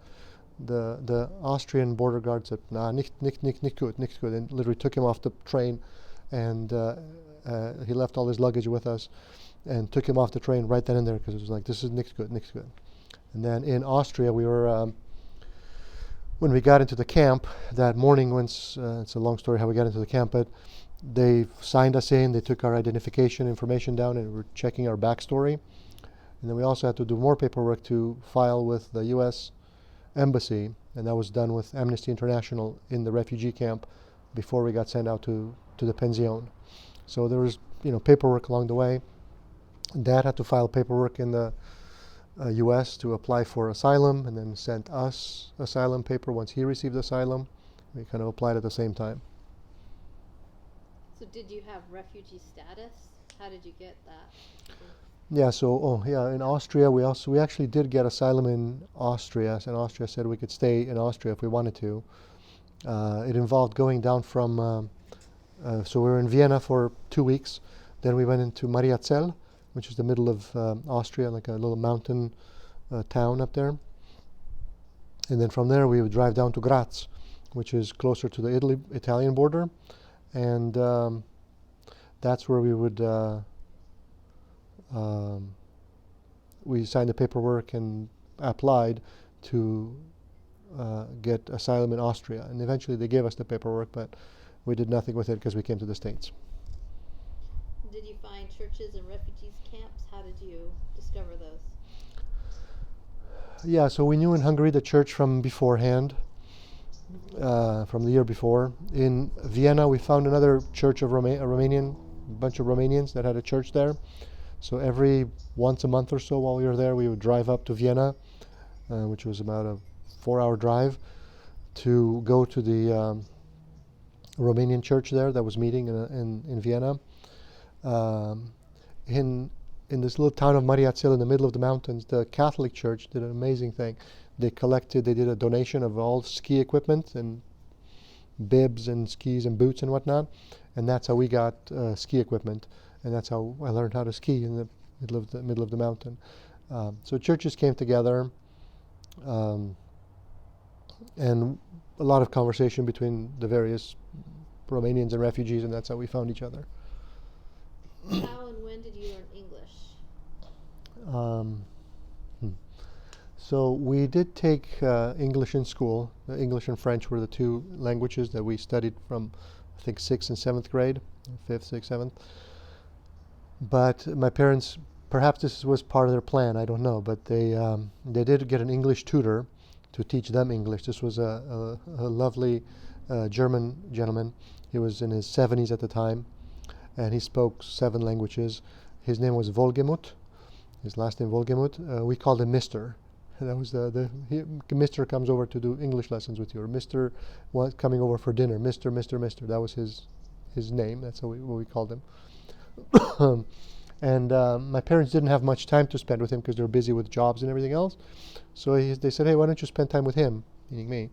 The Austrian border guard said, "Nah, nicht gut, and literally took him off the train, and he left all his luggage with us, and took him off the train right then and there, because it was like, this is nicht gut. And then in Austria, we were, when we got into the camp that morning, it's a long story how we got into the camp, but they signed us in, they took our identification information down, and were checking our backstory. And then we also had to do more paperwork to file with the U.S. Embassy, and that was done with Amnesty International in the refugee camp before we got sent out to the pension. So there was, paperwork along the way. Dad had to file paperwork in the U.S. to apply for asylum, and then sent us asylum paper once he received asylum. We kind of applied at the same time. So did you have refugee status? How did you get that? Yeah, in Austria, we actually did get asylum in Austria, and Austria said we could stay in Austria if we wanted to. It involved going down from, so we were in Vienna for 2 weeks, then we went into Mariazell, which is the middle of Austria, like a little mountain town up there. And then from there we would drive down to Graz, which is closer to the Italian border, and that's where we would we signed the paperwork and applied to get asylum in Austria. And eventually they gave us the paperwork, but we did nothing with it because we came to the States. Did you find churches and refugees camps? How did you discover those? Yeah, so we knew in Hungary the church from beforehand, from the year before. In Vienna we found another church of a bunch of Romanians that had a church there. So every once a month or so while we were there, we would drive up to Vienna, which was about a 4-hour drive, to go to the Romanian church there that was meeting in Vienna. Um, in this little town of Mariațel in the middle of the mountains, the Catholic Church did an amazing thing. They did a donation of all ski equipment and bibs and skis and boots and whatnot, and that's how we got ski equipment, and that's how I learned how to ski in the middle of the mountain. So churches came together, and a lot of conversation between the various Romanians and refugees, and that's how we found each other. How and when did you learn English? So we did take English in school. English and French were the two languages that we studied from, I think, 6th and 7th grade, 5th, 6th, 7th. But my parents, perhaps this was part of their plan, I don't know, but they did get an English tutor to teach them English. This was a lovely German gentleman. He was in his 70s at the time, and he spoke 7 languages. His name was Volgemut. His last name Volgemut. We called him Mister. That was Mister comes over to do English lessons with you, or Mister was coming over for dinner. Mister. That was his name. That's what we called him. And my parents didn't have much time to spend with him because they were busy with jobs and everything else. So they said, "Hey, why don't you spend time with him," meaning me,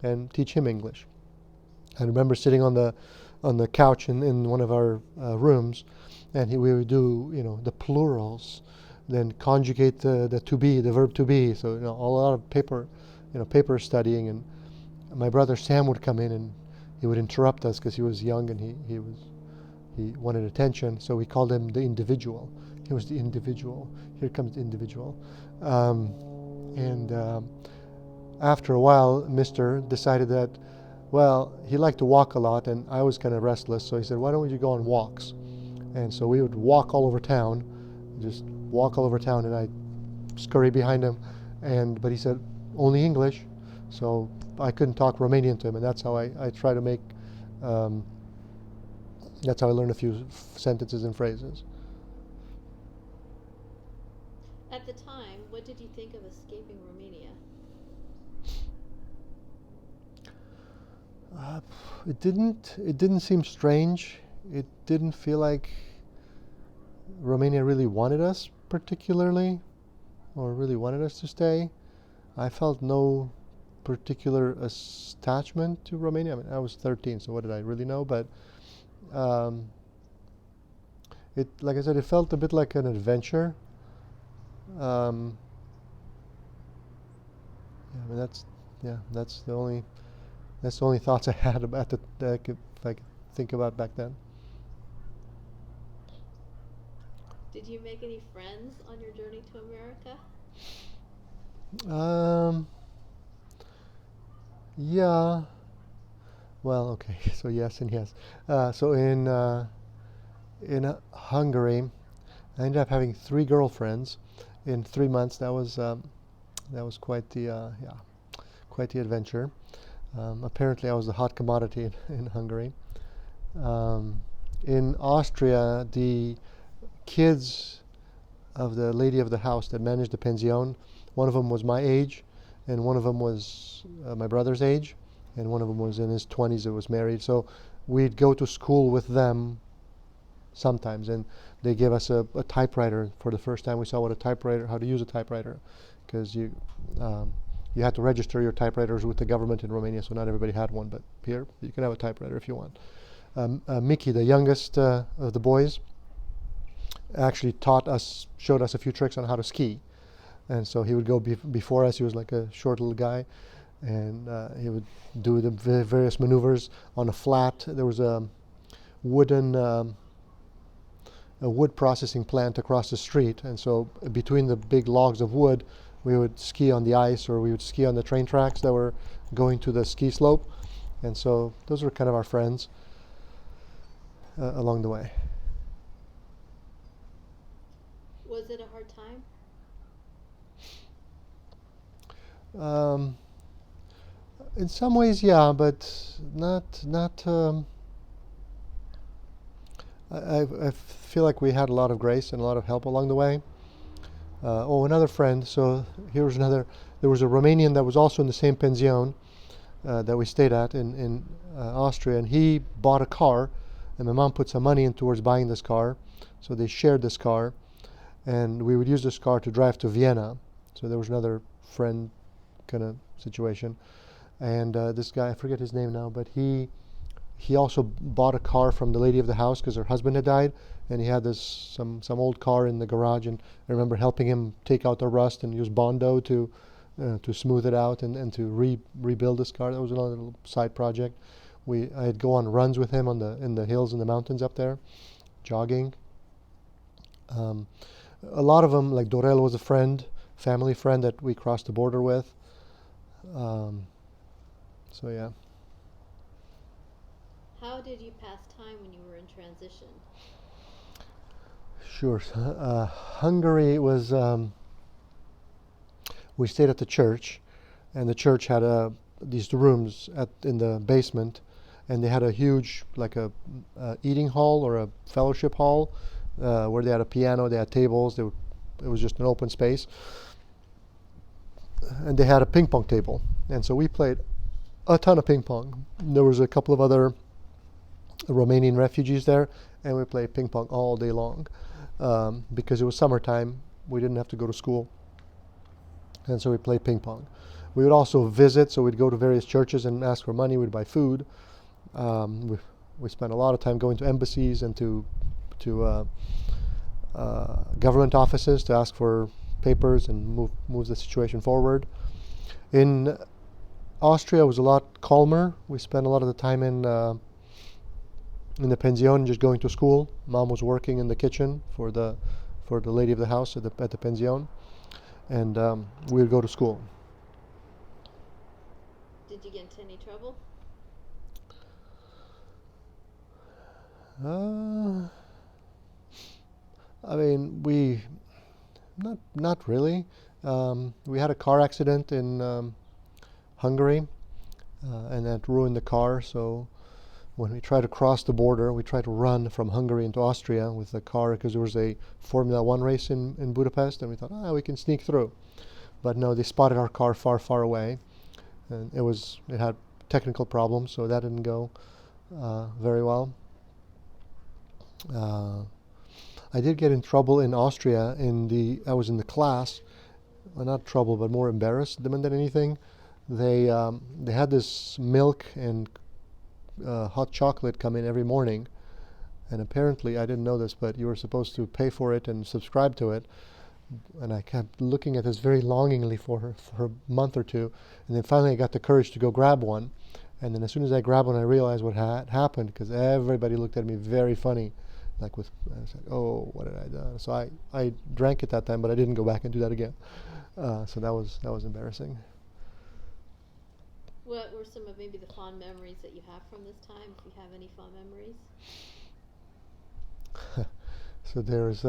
and teach him English. I remember sitting on the couch in one of our rooms, and we would do the plurals, then conjugate the to be, the verb to be. So a lot of paper studying. And my brother Sam would come in and he would interrupt us because he was young and he wanted attention. So we called him the individual. He was the individual. Here comes the individual. And after a while, Mister decided that, well, he liked to walk a lot, and I was kind of restless. So he said, "Why don't you go on walks?" And so we would walk all over town, just walk all over town, and I'd scurry behind him. But he said, "Only English." So I couldn't talk Romanian to him, and that's how I try to make, that's how I learned a few sentences and phrases. At the time, what did you think of escaping Romania? It didn't seem strange. It didn't feel like Romania really wanted us particularly, or really wanted us to stay. I felt no particular attachment to Romania. I mean, I was 13, so what did I really know? But like I said, it felt a bit like an adventure. I mean, that's the only thoughts I had about it that I could think about back then. Did you make any friends on your journey to America? Yeah. Well, okay. So yes and yes. So in Hungary, I ended up having 3 girlfriends in 3 months. That was quite the adventure. Apparently, I was the hot commodity in Hungary. In Austria, the kids of the lady of the house that managed the pension, one of them was my age, and one of them was my brother's age, and one of them was in his 20s and was married. So we'd go to school with them sometimes, and they gave us a typewriter. For the first time we saw how to use a typewriter, because you had to register your typewriters with the government in Romania, so not everybody had one, but here you can have a typewriter if you want. Mickey, the youngest of the boys, actually showed us a few tricks on how to ski. And so he would go before us. He was like a short little guy, and he would do the various maneuvers on a flat. There was a wood processing plant across the street, and so between the big logs of wood, we would ski on the ice, or we would ski on the train tracks that were going to the ski slope. And so those were kind of our friends along the way. Was it a hard time? In some ways, yeah, but not I feel like we had a lot of grace and a lot of help along the way. Another friend. So here's another. There was a Romanian that was also in the same pension that we stayed at in Austria, and he bought a car, and my mom put some money in towards buying this car. So they shared this car, and we would use this car to drive to Vienna. So there was another friend kind of situation, and this guy, I forget his name now, but he also bought a car from the lady of the house because her husband had died, and he had this some old car in the garage, and I remember helping him take out the rust and use Bondo to smooth it out and to rebuild this car. That was another little side project. I'd go on runs with him in the hills and the mountains up there, jogging. A lot of them, like Dorel was a family friend that we crossed the border with. So yeah. How did you pass time when you were in transition? Sure. Hungary was. We stayed at the church, and the church had these rooms in the basement, and they had a huge, like a eating hall or a fellowship hall, where they had a piano, they had tables. It was just an open space, and they had a ping pong table, and so we played a ton of ping pong. There was a couple of other Romanian refugees there, and we played ping pong all day long because it was summertime. We didn't have to go to school, and so we played ping pong. We would also visit, so we'd go to various churches and ask for money. We'd buy food. We spent a lot of time going to embassies and to government offices to ask for papers and move the situation forward. In Austria, it was a lot calmer. We spent a lot of the time in the pension, just going to school. Mom was working in the kitchen for the lady of the house at the pension, and we would go to school. Did you get into any trouble? I mean, not really. We had a car accident in Hungary, and that ruined the car. So when we tried to cross the border, we tried to run from Hungary into Austria with the car because there was a Formula One race in Budapest, and we thought, we can sneak through. But no, they spotted our car far, far away, and it had technical problems, so that didn't go very well. I did get in trouble in Austria. I was in the class, well, not trouble, but more embarrassed than anything. They had this milk and hot chocolate come in every morning, and apparently I didn't know this, but you were supposed to pay for it and subscribe to it. And I kept looking at this very longingly for a month or two, and then finally I got the courage to go grab one. And then as soon as I grabbed one, I realized what had happened, because everybody looked at me very funny, I said, "Oh, what had I done?" So I drank it that time, but I didn't go back and do that again. So that was embarrassing. What were some of maybe the fond memories that you have from this time, if you have any fond memories? So there's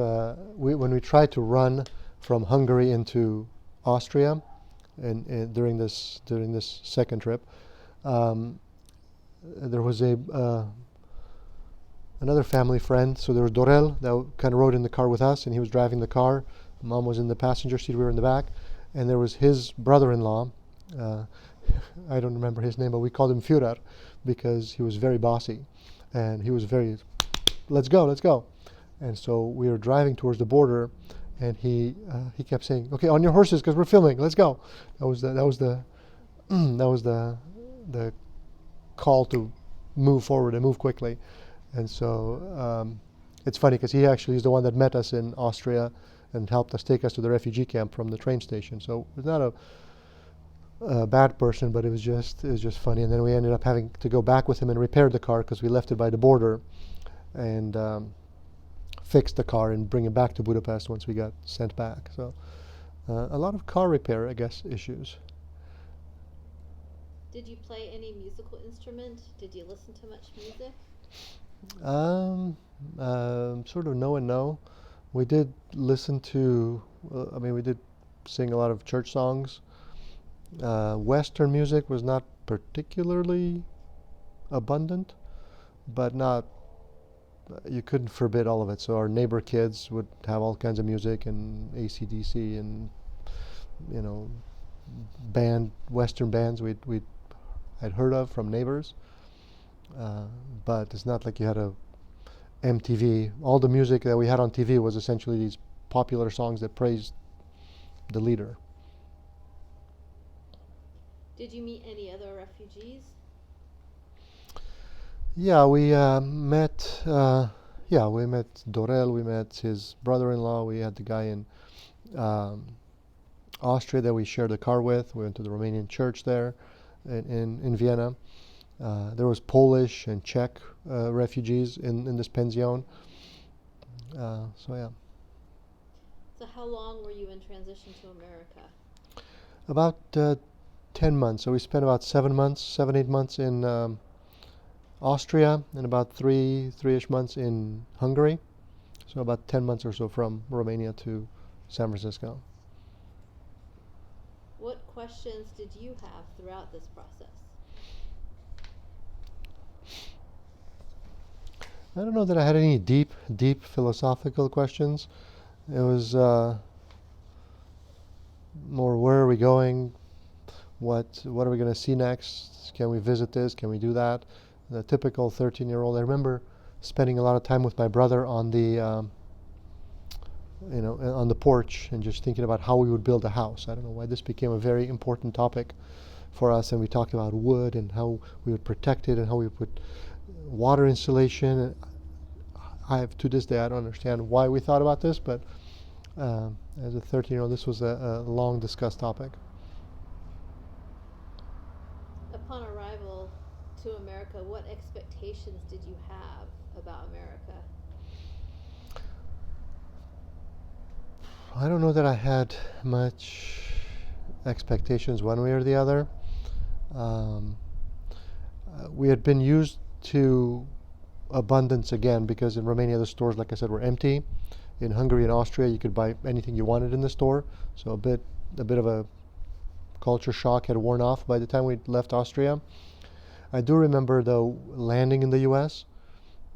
when we tried to run from Hungary into Austria, and during this second trip, there was another family friend. So there was Dorel that kind of rode in the car with us, and he was driving the car. Mom was in the passenger seat, we were in the back, and there was his brother-in-law. I don't remember his name, but we called him Führer because he was very bossy, and he was very, let's go. And so we were driving towards the border, and he kept saying, "Okay, on your horses, because we're filming. Let's go." That was the call to move forward and move quickly. And so it's funny because he actually is the one that met us in Austria and helped us take us to the refugee camp from the train station. So it was not a bad person, but it was just funny. And then we ended up having to go back with him and repair the car because we left it by the border, and fix the car and bring it back to Budapest once we got sent back. So a lot of car repair, I guess, issues. Did you play any musical instrument? Did you listen to much music? Sort of no and no. We did listen to, we did sing a lot of church songs. Western music was not particularly abundant, but not you couldn't forbid all of it. So our neighbor kids would have all kinds of music and AC/DC and you know Western bands I'd heard of from neighbors. But it's not like you had a MTV. All the music that we had on TV was essentially these popular songs that praised the leader. Did you meet any other refugees? Yeah, we met. We met Dorel. We met his brother-in-law. We had the guy in um, Austria that we shared a car with. We went to the Romanian church there in Vienna. There was Polish and Czech refugees in this pension. So yeah. So how long were you in transition to America? About 10 months. So we spent about 8 months in Austria and about three-ish months in Hungary. So about 10 months or so from Romania to San Francisco. What questions did you have throughout this process? I don't know that I had any deep philosophical questions. It was more, where are we going? What are we going to see next? Can we visit this? Can we do that? The typical 13-year-old. I remember spending a lot of time with my brother on the on the porch and just thinking about how we would build a house. I don't know why this became a very important topic for us, and we talked about wood and how we would protect it and how we would put water insulation. To this day, I don't understand why we thought about this, but as a 13-year-old, this was a long discussed topic. Upon arrival to America, what expectations did you have about America? I don't know that I had much expectations one way or the other. We had been used to abundance again because in Romania the stores, like I said, were empty. In Hungary and Austria, you could buy anything you wanted in the store. So a bit of a culture shock had worn off by the time we left Austria. I do remember though landing in the U.S.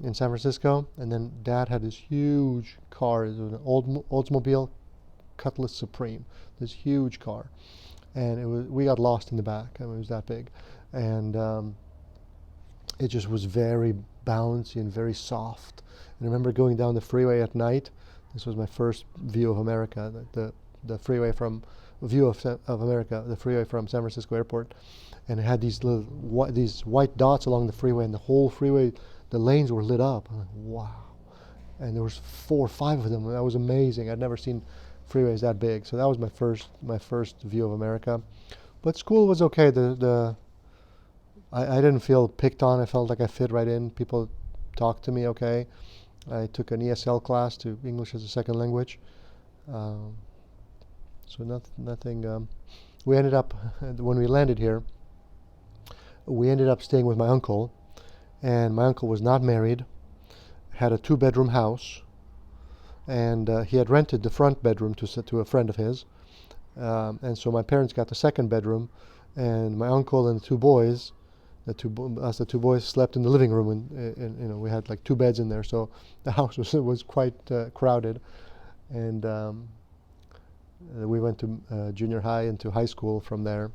in San Francisco, and then Dad had this huge car. It was an Oldsmobile Cutlass Supreme, this huge car, and we got lost in the back. I mean, it was that big, and it just was very bouncy and very soft. And I remember going down the freeway at night. This was my first view of America, the freeway from America, the freeway from San Francisco Airport, and it had these these white dots along the freeway, and the whole freeway, the lanes were lit up. I'm like, wow! And there was 4 or 5 of them. That was amazing. I'd never seen freeways that big. So that was my first view of America. But school was okay. I didn't feel picked on. I felt like I fit right in. People talked to me okay. I took an ESL class, to English as a second language. So nothing. We ended up, when we landed here, we ended up staying with my uncle. And my uncle was not married, had a 2-bedroom house, and he had rented the front bedroom to a friend of his. And so my parents got the second bedroom, and my uncle and the 2 boys, the two boys slept in the living room, and we had like 2 beds in there. So the house was quite crowded, and we went to junior high and to high school from there.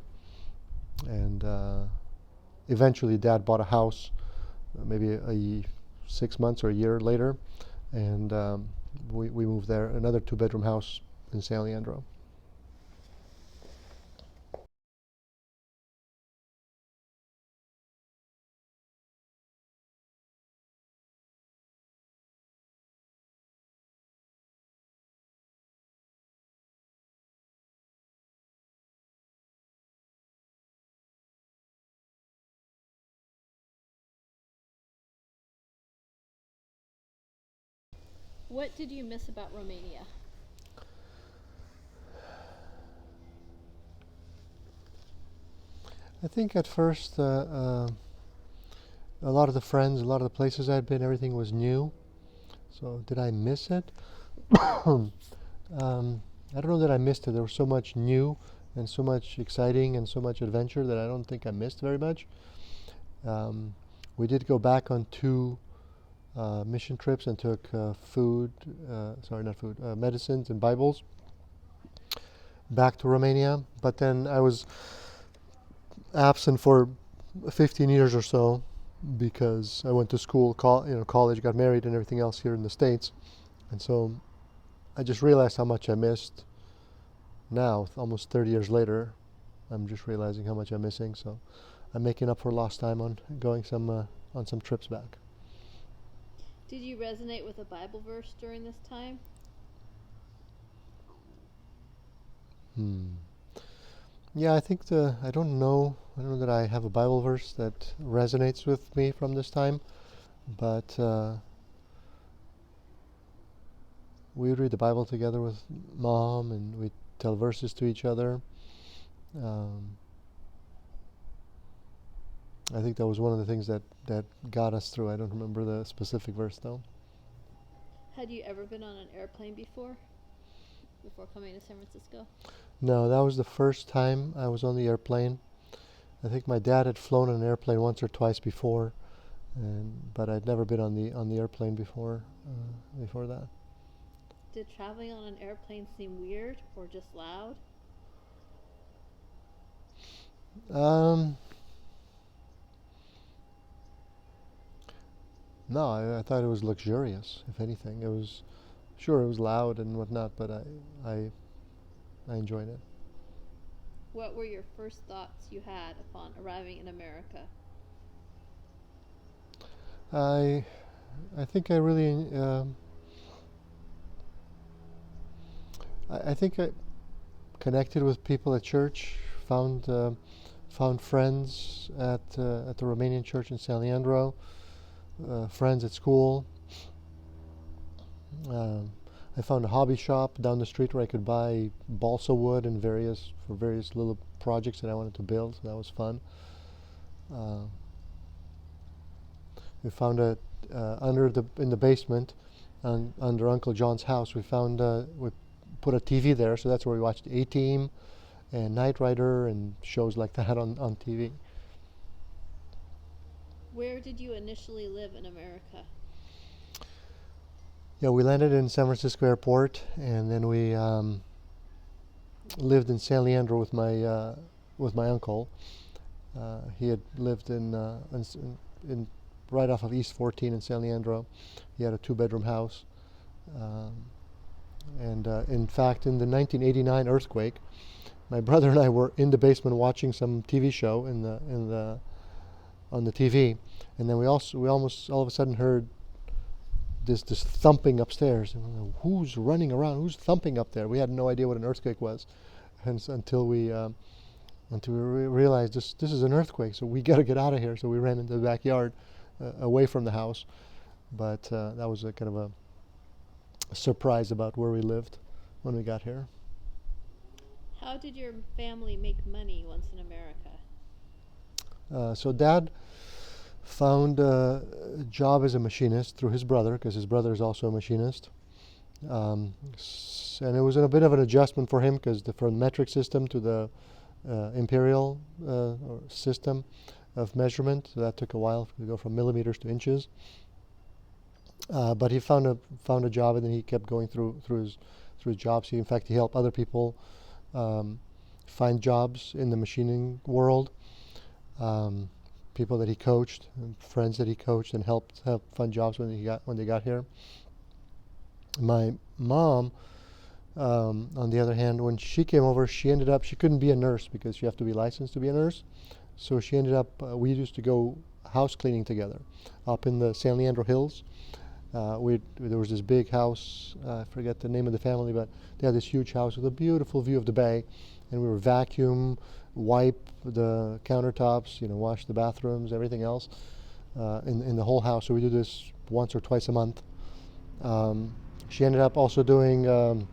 And eventually, Dad bought a house, maybe 6 months or a year later, and we moved there, another 2-bedroom house in San Leandro. What did you miss about Romania? I think at first a lot of the friends, a lot of the places I'd been, everything was new. So did I miss it? I don't know that I missed it. There was so much new and so much exciting and so much adventure that I don't think I missed very much. We did go back on 2 mission trips and took medicines and Bibles back to Romania. But then I was absent for 15 years or so because I went to school, college, got married, and everything else here in the States. And so I just realized how much I missed. Now, almost 30 years later, I'm just realizing how much I'm missing. So I'm making up for lost time on going on some trips back. Did you resonate with a Bible verse during this time? Yeah, I think I don't know that I have a Bible verse that resonates with me from this time, but we read the Bible together with Mom, and we tell verses to each other. I think that was one of the things that got us through. I don't remember the specific verse though. Had you ever been on an airplane before coming to San Francisco? No, that was the first time I was on the airplane. I think my dad had flown on an airplane once or twice before, but I'd never been on the airplane before that. Did traveling on an airplane seem weird or just loud? No, I thought it was luxurious. If anything, it was loud and whatnot, but I enjoyed it. What were your first thoughts you had upon arriving in America? I think I really I think I connected with people at church, found friends at the Romanian church in San Leandro, friends at school. I found a hobby shop down the street where I could buy balsa wood and various little projects that I wanted to build. So that was fun. We found in the basement, under Uncle John's house. We put a TV there, so that's where we watched A-Team and Knight Rider and shows like that on TV. Where did you initially live in America? Yeah, we landed in San Francisco Airport, and then we lived in San Leandro with my uncle. He had lived in right off of East 14 in San Leandro. He had a 2-bedroom house, and in fact, in the 1989 earthquake, my brother and I were in the basement watching some TV show on the TV, and then we almost all of a sudden heard this thumping upstairs. And we're like, who's running around? Who's thumping up there? We had no idea what an earthquake was, and until we realized this is an earthquake. So we got to get out of here. So we ran into the backyard, away from the house. But that was a kind of a surprise about where we lived when we got here. How did your family make money once in America? So Dad found a job as a machinist through his brother, because his brother is also a machinist. And it was a bit of an adjustment for him, because from the metric system to the imperial system of measurement, so that took a while to go from millimeters to inches. But he found a job, and then he kept going through his jobs. In fact, he helped other people find jobs in the machining world. People that he coached, and friends that he coached, and helped find jobs when they got here. My mom, on the other hand, when she came over, she couldn't be a nurse because you have to be licensed to be a nurse. So she ended up, we used to go house cleaning together up in the San Leandro Hills. There was this big house, I forget the name of the family, but they had this huge house with a beautiful view of the bay, and we would vacuum, wipe the countertops, wash the bathrooms, everything else in the whole house. So we do this once or twice a month. She ended up also doing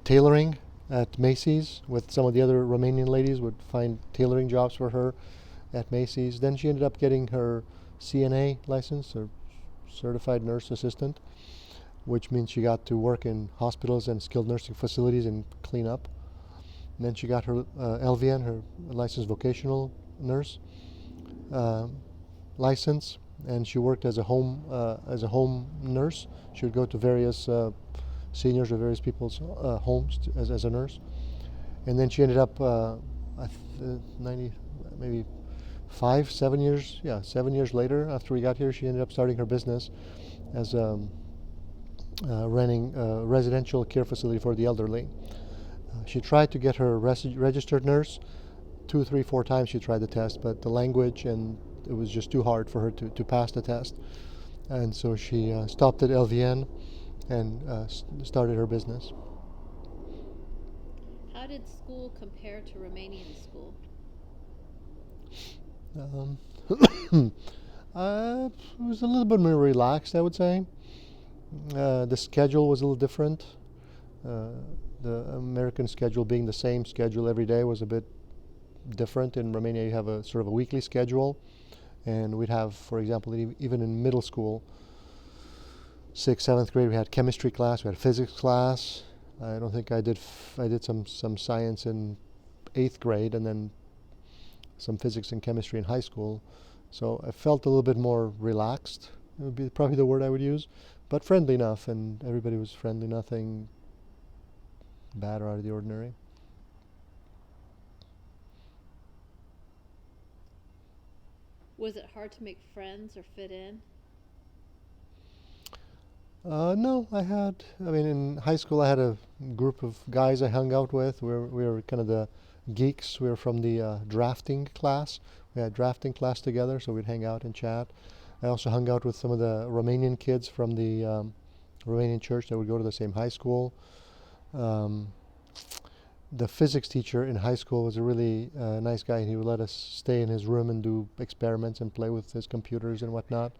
tailoring at Macy's with some of the other Romanian ladies, would find tailoring jobs for her at Macy's. Then she ended up getting her CNA license, or Certified Nurse Assistant, which means she got to work in hospitals and skilled nursing facilities and clean up. And then she got her LVN, her licensed vocational nurse license, and she worked as a home nurse. She would go to various seniors or various people's homes as a nurse. And then she ended up 90, maybe 7 years, 7 years later after we got here, she ended up starting her business as running a residential care facility for the elderly. She tried to get her registered nurse 2, 3, 4 times. She tried the test, but the language, and it was just too hard for her to pass the test. And so she stopped at LVN and started her business. How did school compare to Romanian school? It was a little bit more relaxed, I would say. The schedule was a little different. The American schedule being the same schedule every day was a bit different. In Romania, you have a sort of a weekly schedule, and we'd have, for example, even in middle school, 6th, 7th grade, we had chemistry class, we had physics class. I don't think I did some science in 8th grade, and then some physics and chemistry in high school. So I felt a little bit more relaxed. It would be probably the word I would use, but friendly enough, and everybody was friendly. Nothing bad or out of the ordinary. Was it hard to make friends or fit in? No, in high school I had a group of guys I hung out with. We were kind of the geeks. We were from the drafting class. We had drafting class together, so we'd hang out and chat. I also hung out with some of the Romanian kids from the Romanian church that would go to the same high school. The physics teacher in high school was a really nice guy, and he would let us stay in his room and do experiments and play with his computers and whatnot.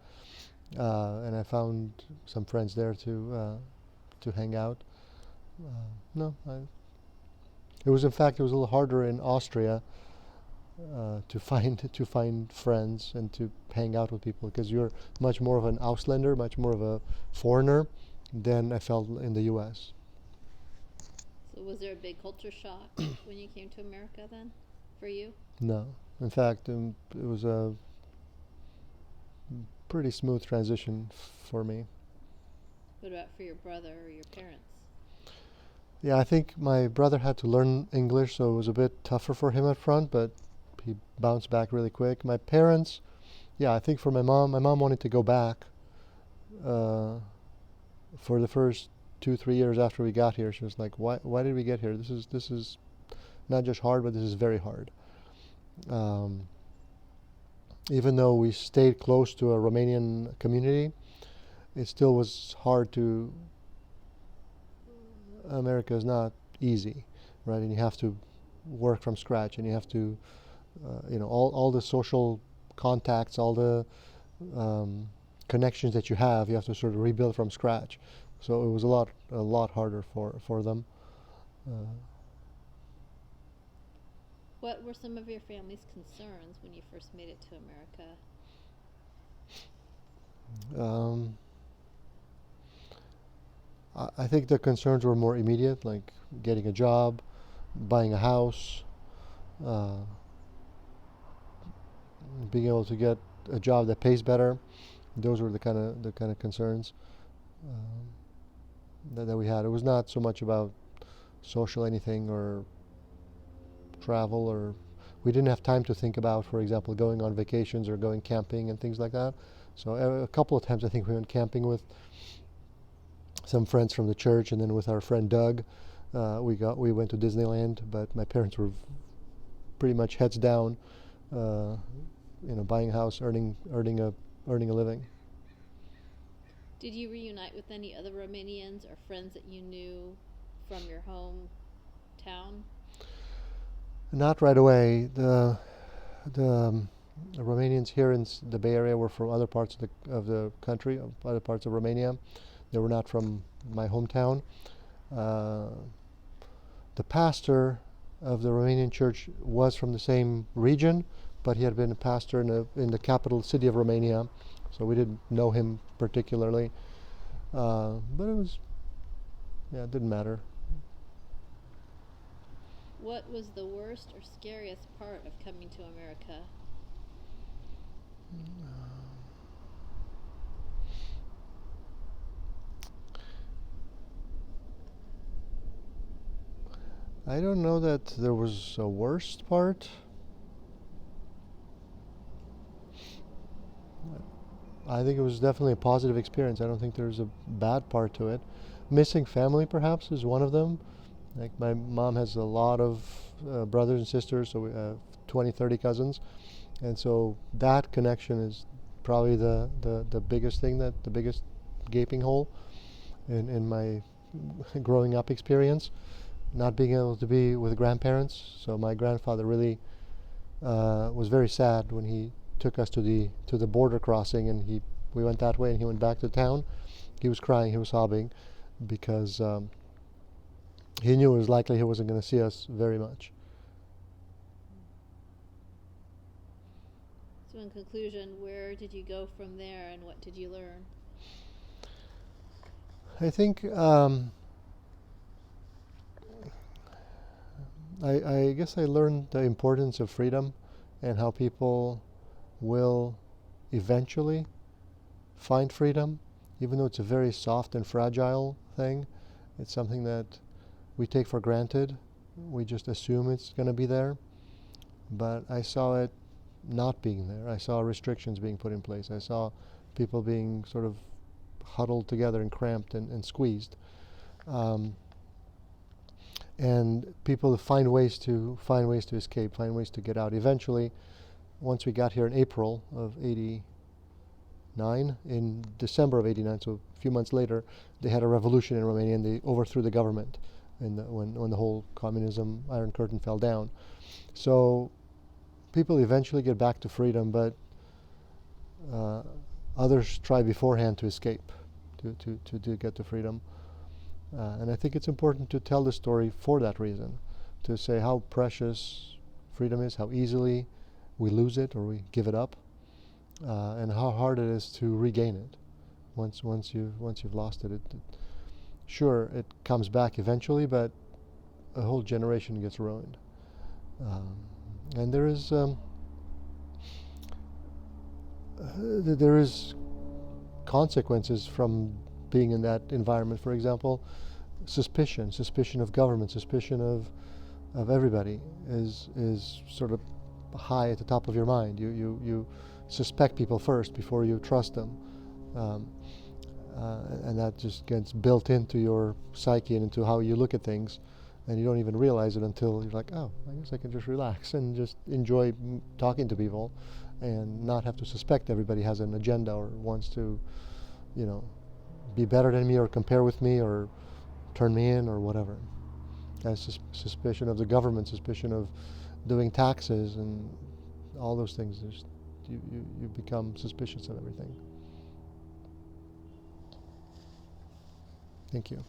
And I found some friends there to hang out. It was a little harder in Austria to find friends and to hang out with people, because you're much more of an Ausländer, much more of a foreigner than I felt in the U.S. So was there a big culture shock when you came to America then, for you? No, in fact, it was a pretty smooth transition for me. What about for your brother or your parents? Yeah, I think my brother had to learn English, so it was a bit tougher for him up front, but he bounced back really quick. My parents, I think for my mom wanted to go back for the first 2, 3 years after we got here. She was like, why did we get here? This is not just hard, but this is very hard. Even though we stayed close to a Romanian community, it still was hard to. America is not easy, right? And you have to work from scratch, and you have to, all the social contacts, all the connections that you have to sort of rebuild from scratch. So it was a lot harder for them. What were some of your family's concerns when you first made it to America? I think the concerns were more immediate, like getting a job, buying a house, being able to get a job that pays better. Those were the kind of concerns that we had. It was not so much about social anything or travel, or we didn't have time to think about, for example, going on vacations or going camping and things like that. So a couple of times I think we went camping with some friends from the church, and then with our friend Doug, we went to Disneyland. But my parents were pretty much heads down, buying a house, earning a living. Did you reunite with any other Romanians or friends that you knew from your hometown? Not right away. The Romanians here in the Bay Area were from other parts of the country, other parts of Romania. They were not from my hometown. The pastor of the Romanian church was from the same region, but he had been a pastor in the capital city of Romania, so we didn't know him particularly. But it didn't matter. What was the worst or scariest part of coming to America? I don't know that there was a worst part. I think it was definitely a positive experience. I don't think there's a bad part to it. Missing family, perhaps, is one of them. Like, my mom has a lot of brothers and sisters, so we have 20, 30 cousins. And so that connection is probably the biggest thing, that the biggest gaping hole in my growing up experience. Not being able to be with grandparents. So my grandfather really was very sad when he took us to the border crossing, and we went that way and he went back to town. He was crying, he was sobbing, because he knew it was likely he wasn't going to see us very much. So in conclusion, where did you go from there and what did you learn? I think I guess I learned the importance of freedom and how people will eventually find freedom, even though it's a very soft and fragile thing. It's something that we take for granted. We just assume it's going to be there. But I saw it not being there. I saw restrictions being put in place. I saw people being sort of huddled together and cramped and squeezed. And people find ways to escape, find ways to get out. Eventually, once we got here in April of '89, in December of '89, so a few months later, they had a revolution in Romania and they overthrew the government when the whole communism Iron Curtain fell down. So people eventually get back to freedom, but others try beforehand to escape, to get to freedom. And I think it's important to tell the story for that reason, to say how precious freedom is, how easily we lose it or we give it up, and how hard it is to regain it. Once you've lost it, sure, it comes back eventually, but a whole generation gets ruined. And there is consequences from being in that environment. For example, suspicion of government, suspicion of everybody is sort of high at the top of your mind. You suspect people first before you trust them, and that just gets built into your psyche and into how you look at things, and you don't even realize it until you're like, oh, I guess I can just relax and just enjoy talking to people and not have to suspect everybody has an agenda or wants to, be better than me or compare with me or turn me in or whatever. And suspicion of the government, suspicion of doing taxes and all those things. You become suspicious of everything. Thank you.